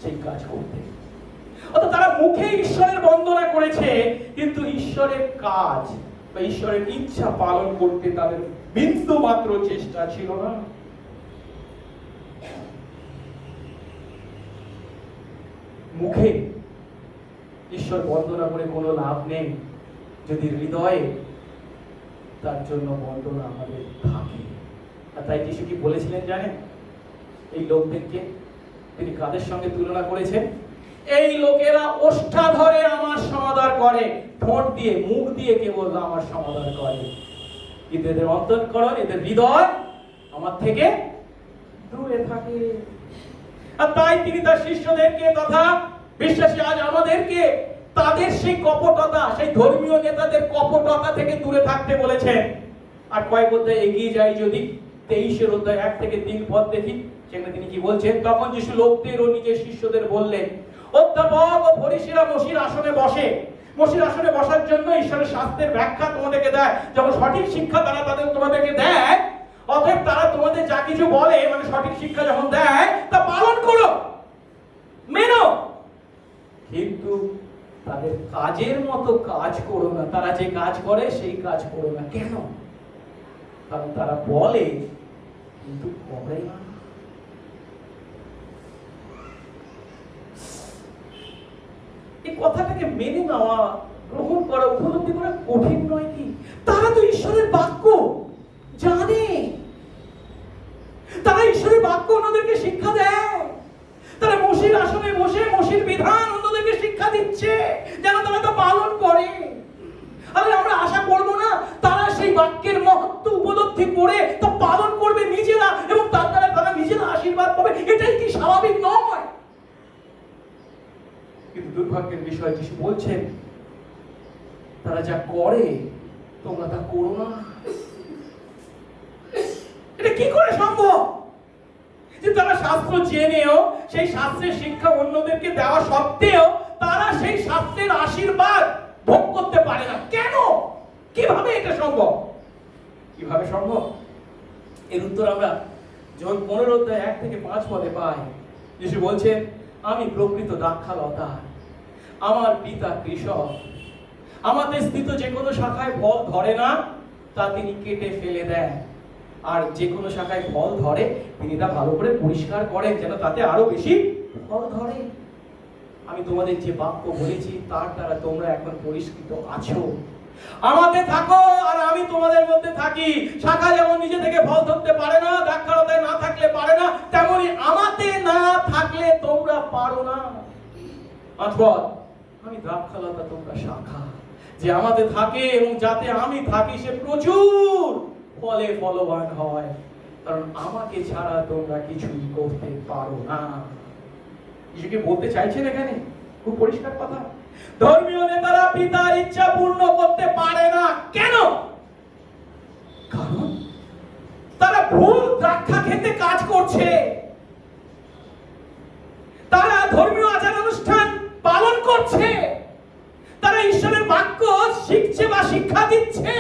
S1: সেই কাজ করতে। অর্থাৎ তারা মুখে ঈশ্বরের বন্দনা করেছে, কিন্তু ঈশ্বরের কাজ বা ঈশ্বরের ইচ্ছা পালন করতে তাদের বিন্দু মাত্র চেষ্টা ছিল না। মুখে ঈশ্বর বন্দনা করে কোনো লাভ নেই যদি হৃদয়ে তার জন্য বন্দনা আমাদের থাকে। আর তাই যিশু কি বলেছিলেন জানেন? এই লোকদেরকে তিনি কাদের সঙ্গে তুলনা করেছেন? এই লোকেরা ওষ্ঠা ধরে আমার সমাদর করে, ঠোঁট দিয়ে মুখ দিয়ে কেবল আমার সমাদর করে, কিন্তু এদের অন্তঃকরণ, এদের হৃদয় আমার থেকে দূরে থাকে। আর তাই তিনি তার শিষ্যদেরকে তথা বিশ্বাসী আজ আমাদেরকে তাদের সেই কপটতা, সেই ধর্মীয় নেতাদের কপটতা থেকে দূরে থাকতে বলেছেন। আর কয়েক অধ্যায় এগিয়ে যাই যদি, 23 অধ্যায় 1 থেকে 3 পদ দেখি, সেখানে তিনি কি বলছেন? তখন যিশু লোকদের ও নিজের শিষ্যদের বললেন, অধ্যাপক ও ফরিসীরা মসির আসনে বসে। মসির আসনে বসার জন্য ঈশ্বরের শাস্ত্রের ব্যাখ্যা তোমাদেরকে দেয়। যখন সঠিক শিক্ষা তারা তোমাদেরকে দেয়, অতএব তারা তোমাদের যা কিছু বলে, মানে সঠিক শিক্ষা যখন দেয়, তা পালন করো, মেনো, কিন্তু তাদের কাজের মতো কাজ করো না। তারা যে কাজ করে সেই কাজ করো না। কেন? কারণ তারা বলে কিন্তু করে না। এই কথাটাকে মেনে নেওয়া, গ্রহণ করা, উপলব্ধি করা কঠিন নয় কি? তারা তো ঈশ্বরের বাক্য জানে, তারা ঈশ্বরের বাক্য অন্যদেরকে শিক্ষা দেয়, তারা মসির আসনে বসে মসির বিধান অন্যদেরকে শিক্ষা দিচ্ছে যেন তারা তা পালন করে। আরে আমরা আশা করব না তারা সেই বাক্যের মহত্ব উপলব্ধি করে তা পালন করবে নিজেরা, এবং তার দ্বারা তারা নিজেরা আশীর্বাদ পাবে? এটাই কি স্বাভাবিক নয়? কিন্তু দুর্ভাগ্যের বিষয়, যিশু বলছেন তারা যা করে তোমরা তা করো না। এটা কি করে সম্ভব যে তারা শাস্ত্র জেনেও সেই শাস্ত্রের শিক্ষা অন্যদেরকে দেওয়া সত্ত্বেও তারা সেই শাস্ত্রের আশীর্বাদ ভোগ করতে পারে না? কেন? কিভাবে এটা সম্ভব? কিভাবে সম্ভব? এর উত্তর আমরা যখন 15 অধ্যায় 1 থেকে 5 পদে পাই। যিশু বলছেন, আমি প্রকৃত দ্রাক্ষালতা, আমার পিতা কৃষক। আমাদের স্থিত যে কোনো শাখায় ফল ধরে না তা তিনি কেটে ফেলে দেন, আর যে কোনো শাখায় ফল ধরে তিনি তা ভালো করে পরিষ্কার করেন যেন তাতে আরো বেশি ফল ধরে। আমি তোমাদের যে বাক্য বলেছি তার দ্বারা তোমরা এখন পরিষ্কৃত আছো। আমাতে থাকো আর আমি তোমাদের মধ্যে থাকি। শাখা যেমন নিজে থেকে ফল ধরতে পারে না, দ্রাক্ষালতায় না থাকলে পারে না, তেমনি আমাতে না থাকলে তোমরা পারো না। আমি দ্রাক্ষালতা, তোমরা শাখা। যে আমাতে থাকে এবং যাতে আমি থাকি সে প্রচুর ফলে ফলবান হয়, কারণ আমাকে ছাড়া তোমরা কিছুই করতে পারো না। যিশুকে বলতে চাইছেন এখানে খুব পরিষ্কার কথা, ধর্মীয় নেতারা পিতার ইচ্ছা পূর্ণ করতে পারে না। কেন? কারণ তারা ভুল দ্রাক্ষা খেতে কাজ করছে। তারা ধর্মীয় আচার অনুষ্ঠান পালন করছে, তারা ঈশ্বরের বাক্য শিখছে বা শিক্ষা দিচ্ছে,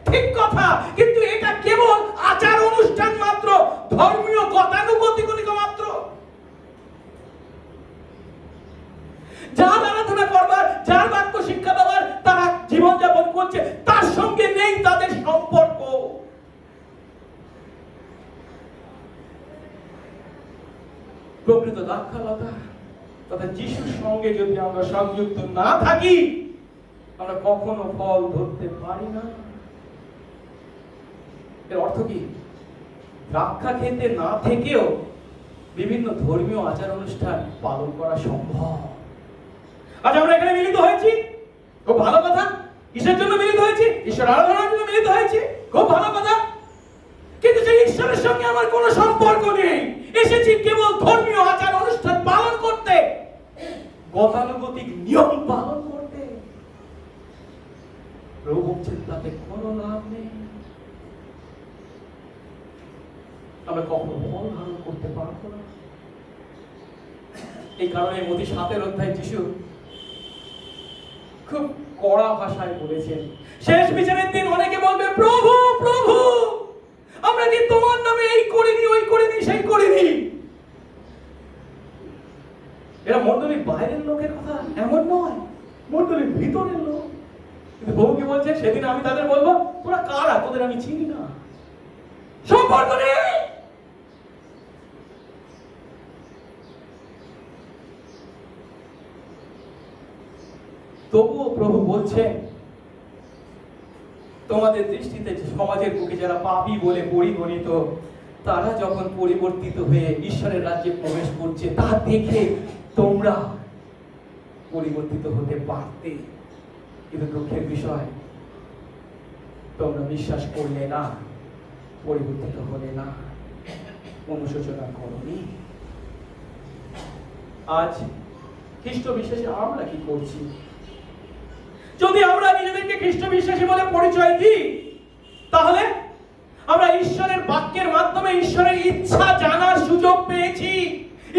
S1: ঠিক কথা, কিন্তু এটা কেবল আচার অনুষ্ঠান মাত্র, ধর্মীয় গতানুগতিক মাত্র। যার আরাধনা করবার, যার বাক্য শিক্ষা দেওয়ার তারা জীবনযাপন করছে, তার সঙ্গে নেই তাদের সম্পর্ক। প্রকৃত দ্রাক্ষালতা তথা যিশুর সঙ্গে যদি আমরা সংযুক্ত না থাকি, আমরা কখনো ফল ধরতে পারি না। এর অর্থ কি? দ্রাক্ষা খেতে না থেকেও বিভিন্ন ধর্মীয় আচার অনুষ্ঠান পালন করা সম্ভব। আজ আমরা এখানে মিলিত হয়েছি, খুব ভালো কথা। কিসের জন্য মিলিত হয়েছি? ঈশ্বর আরাধনার জন্য মিলিত হয়েছি, খুব ভালো কথা। কিন্তু সেই ঈশ্বরের সঙ্গে আমার কোনো সম্পর্ক নেই। এসেছি কেবল ধর্মীয় আচার অনুষ্ঠান পালন করতে, গতানুগতিক নিয়ম পালন করতে। প্রভু বলছেন তাতে কোনো লাভ নেই। আমরা কখনো ফল ধারণ করতে পারবো না। এই কারণে মতি 7 অধ্যায় যিশু খুব কড়া ভাষায় বলেছেন, শেষ বিচারের দিন অনেকে বলবে, প্রভু প্রভু আমরা কি তোমার নামে এই করিনি, ওই করিনি, সেই করিনি। এরা মণ্ডলীর বাইরের লোকের কথা, এমন নয়, মণ্ডলীর ভিতরের লোক। কিন্তু প্রভু কি বলছে? সেদিন আমি তাদের বলবো, তোরা কারা, তোদের আমি চিনি না, সম্পর্ক নেই। তবুও প্রভু বলছেন, তোমাদের দৃষ্টিতে সমাজের বুকে যারা পাপী বলে পরিগণিত, তারা যখন পরিবর্তিত হয়ে ঈশ্বরের রাজ্যে প্রবেশ করছে, তা দেখে তোমরা পরিবর্তিত হতে পারতে, কিন্তু দুঃখের বিষয় তোমরা বিশ্বাস করলে না, পরিবর্তিত হলে না, অনুশোচনা করনি। আজ খ্রিস্ট বিশ্বাসী আমরা কি করছি? যদি আমরা নিজেদেরকে খ্রিস্ট বিশ্বাসী বলে পরিচয় দিই, তাহলে আমরা ঈশ্বরের বাক্যের মাধ্যমে ঈশ্বরের ইচ্ছা জানার সুযোগ পেয়েছি।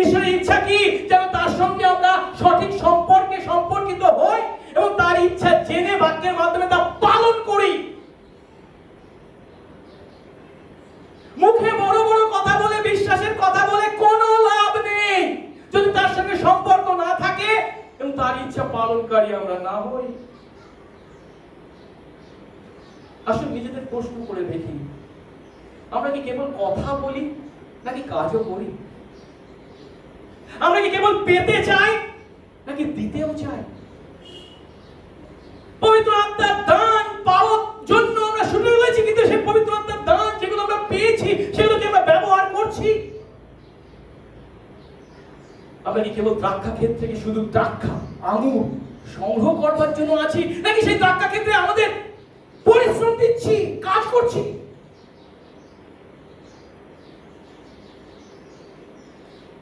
S1: ঈশ্বরের ইচ্ছা কি? যেন তার সঙ্গে আমরা সঠিক সম্পর্কে সম্পর্কিত হই এবং তার ইচ্ছা জেনে বাক্যের মাধ্যমে তা পালন করি। মুখে বড় বড় কথা বলে, বিশ্বাসের কথা বলে কোনো লাভ নেই যদি তার সঙ্গে সম্পর্ক না থাকে এবং তার ইচ্ছা পালনকারী আমরা না হই। আসলে নিজেদের প্রশ্ন করে দেখি, আমরা কি কেবল কথা বলি নাকি কাজও করি? আমরা কি কেবল পেতে চাই নাকি দিতেও চাই? পবিত্র আত্মার দান পাওয়ার জন্য আমরা শুরু হয়েছি, কিন্তু সেই পবিত্র আত্মার দান যেগুলো আমরা পেয়েছি সেগুলোকে আমরা ব্যবহার করছি। আমরা কি কেবল দ্রাক্ষা ক্ষেত থেকে শুধু দ্রাক্ষা আঙুর সংগ্রহ করবার জন্য আছি, নাকি সেই দ্রাক্ষা ক্ষেত্রে আমাদের পরিশ্রম দিচ্ছি, কাজ করছি?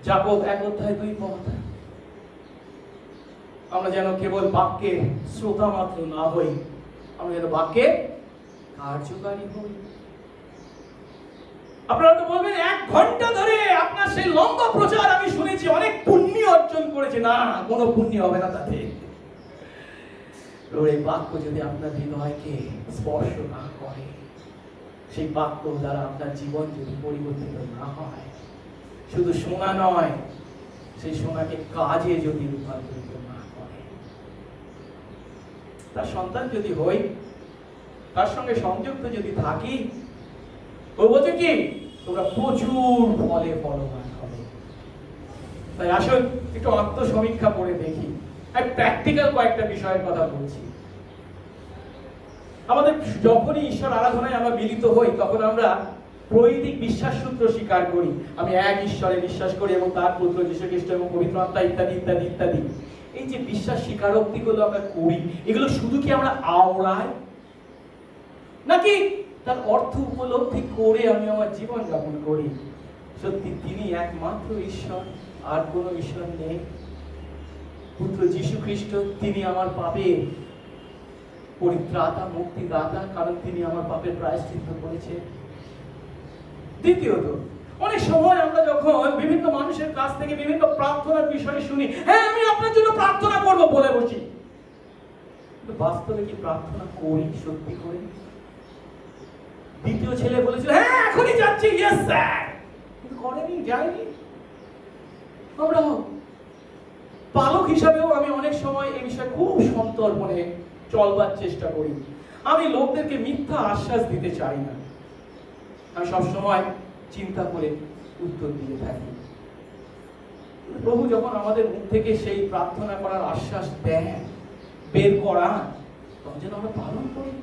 S1: যাকব 1:2 আমরা যেন কেবল বাক্যের শ্রোতা মাত্র না হই, আমরা যেন বাক্যের কার্যকারী হই। আপনারা তো বলবেন, 1 ঘন্টা ধরে আপনার সেই লম্বা প্রচার আমি শুনেছি, অনেক পুণ্য অর্জন করেছে। না, কোনো পুণ্য হবে না তাতে। এই বাক্য যদি আপনার হৃদয়কে স্পর্শ না করে, সেই বাক্য দ্বারা আপনার জীবন যদি পরিবর্তিত না হয়, শুধু শোনা নয়, সেই শোনাকে কাজে যদি রূপান্তরিত না করে, তার সন্তান যদি হই, তার সঙ্গে সংযুক্ত যদি থাকি, ও বলছে কি তোমরা প্রচুর ফলে ফলবান হবে। তাই আসুন একটু আত্মসমীক্ষা করে দেখি। আমি প্র্যাকটিক্যাল কয়েকটা বিষয়ের কথা বলছি। আমাদের যখনই ঈশ্বর আরাধনায় আমরা মিলিত হই, তখন আমরা প্রৈদিক বিশ্বাস সূত্র স্বীকার করি। আমি এক ঈশ্বরে বিশ্বাস করি এবং তার পুত্র যীশু খ্রিস্ট এবং পবিত্র আত্মা, ইত্যাদি ইত্যাদি ইত্যাদি। এই যে বিশ্বাস স্বীকারোক্তিগুলো আমরা করি, এগুলো শুধু কি আমরা আওড়াই, নাকি তার অর্থ উপলব্ধি করে আমি আমার জীবন যাপন করি? সত্যি তিনি একমাত্র ঈশ্বর, আর কোনো ঈশ্বর নেই। পুত্র যীশু খ্রিস্ট, তিনি আমার পাপের পরিত্রাতা, মুক্তিদাতা, কারণ তিনি আমার পাপের প্রায়শ্চিত্ত করেছেন। দ্বিতীয়ত, অনেক সময় আমরা যখন বিভিন্ন মানুষের কাছ থেকে বিভিন্ন প্রার্থনার বিষয়ে শুনি, হ্যাঁ আমি আপনার জন্য প্রার্থনা করব বলে বসি, কিন্তু বাস্তবে কি প্রার্থনা করি সত্যি করে? দ্বিতীয় ছেলে বলেছিল, হ্যাঁ এখনই যাচ্ছি, ইয়েস স্যার, কিন্তু করেনি, যায়নি। আমরা পালক হিসাবেও আমি অনেক সময় এই বিষয়ে খুব সন্তর্পণে চলবার চেষ্টা করি। আমি লোকদেরকে মিথ্যা আশ্বাস দিতে চাই না, আমি সবসময় চিন্তা করে উত্তর দিয়ে থাকি। প্রভু যখন আমাদের মুখ থেকে সেই প্রার্থনা করার আশ্বাস দেন, বের করা, তখন যেন আমরা পালন করি।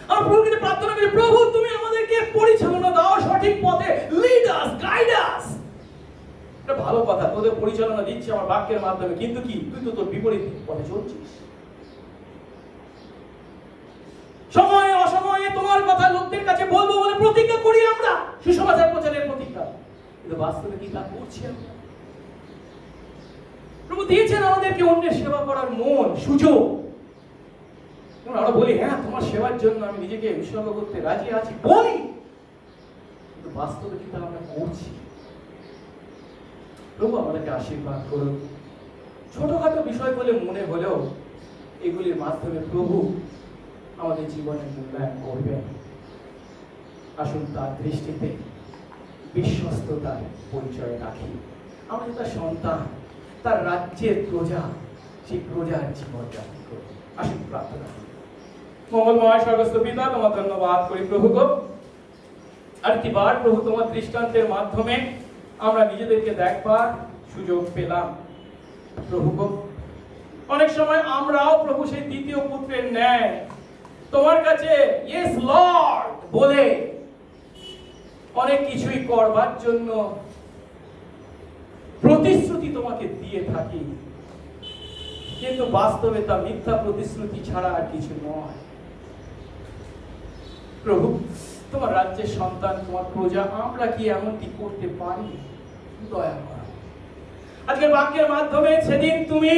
S1: আমরা প্রভুকে প্রার্থনা করি, প্রভু তুমি আমাদেরকে পরিচালনা দাও সঠিক পথে, লিড আস, গাইড আস। এটা ভালো কথা, তোদের পরিচালনা দিচ্ছে আমার বাক্যের মাধ্যমে, কিন্তু কি তুই তো তোর বিপরীত পথে চলছিস। সময়ে অসময়ে তোমার কথা লোকদের কাছে বলবো বলে প্রতিজ্ঞা করি আমরা, সুসমাচার প্রচারের প্রতিজ্ঞা, কিন্তু বাস্তবে কি তা করছি আমরা? প্রভু দিয়েছেন আমাদেরকে অন্যের সেবা করার মন, সুযোগ। আমরা বলি, হ্যাঁ তোমার সেবার জন্য আমি নিজেকে উৎসর্গ করতে রাজি আছি, বলি, কিন্তু বাস্তবে কি তা আমরা করছি? প্রভু আমাদেরকে আশীর্বাদ করুন। ছোটখাটো বিষয় বলে মনে হলেও এগুলির মাধ্যমে প্রভু আমাদের জীবনের মূল্যায়ন করবেন। আসুন তার দৃষ্টিতে বিশ্বস্ততার পরিচয় রাখি। আমাদের তার সন্তান, তার রাজ্যের প্রজা, সেই প্রজার জীবন যাপন করুন। আসুন প্রার্থনা করি। মঙ্গলময় স্বর্গস্থ পিতা, তোমার ধন্যবাদ করি প্রভু গো। আরেকটিবার প্রভু তোমার দৃষ্টান্তের মাধ্যমে আমরা নিজেদেরকে দেখবার সুযোগ পেলাম প্রভু গো। অনেক সময় আমরাও প্রভু সেই দ্বিতীয় পুত্রের ন্যায় তোমার কাছে ইয়েস লর্ড বলে অনেক কিছুই করবার জন্য প্রতিশ্রুতি তোমাকে দিয়ে থাকি, কিন্তু বাস্তবে তা মিথ্যা প্রতিশ্রুতি ছাড়া আর কিছু নয় প্রভু। তোমার রাজ্যের সন্তান, তোমার প্রজা আমরা কি এমনটি করতে পারি? দয়া করো। আজকের বাক্যের মাধ্যমে সেদিন তুমি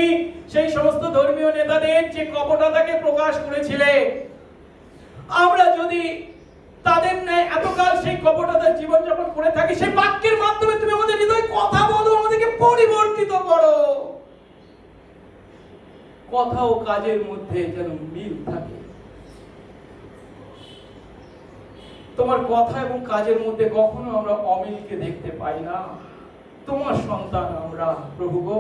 S1: সেই সমস্ত ধর্মীয় নেতাদের যে কপটতাকে প্রকাশ করেছিলে, আমরা যদি তাদের ন্যায় এতকাল সেই কপটতার জীবনযাপন করে থাকি, সেই বাক্যের মাধ্যমে তুমি আমাদের হৃদয়ে কথা বলো, আমাদেরকে পরিবর্তিত করো। কথা ও কাজের মধ্যে যেন মিল থাকে। তোমার কথা এবং কাজের মধ্যে কখনো আমরা অমিলকে দেখতে পাই না। তোমার সন্তান আমরা প্রভু গো,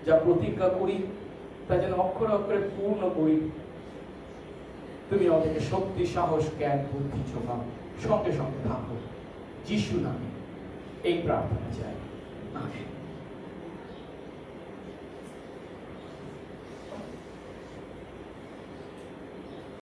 S1: যা প্রতিজ্ঞা করি তা যেন অক্ষরে অক্ষরে পূর্ণ করি। তুমি আমাদেরকে শক্তি, সাহস, জ্ঞান, বুদ্ধি যোগাও, সঙ্গে সঙ্গে থাকো। যিশু নামে এই প্রার্থনা চাই, আমেন।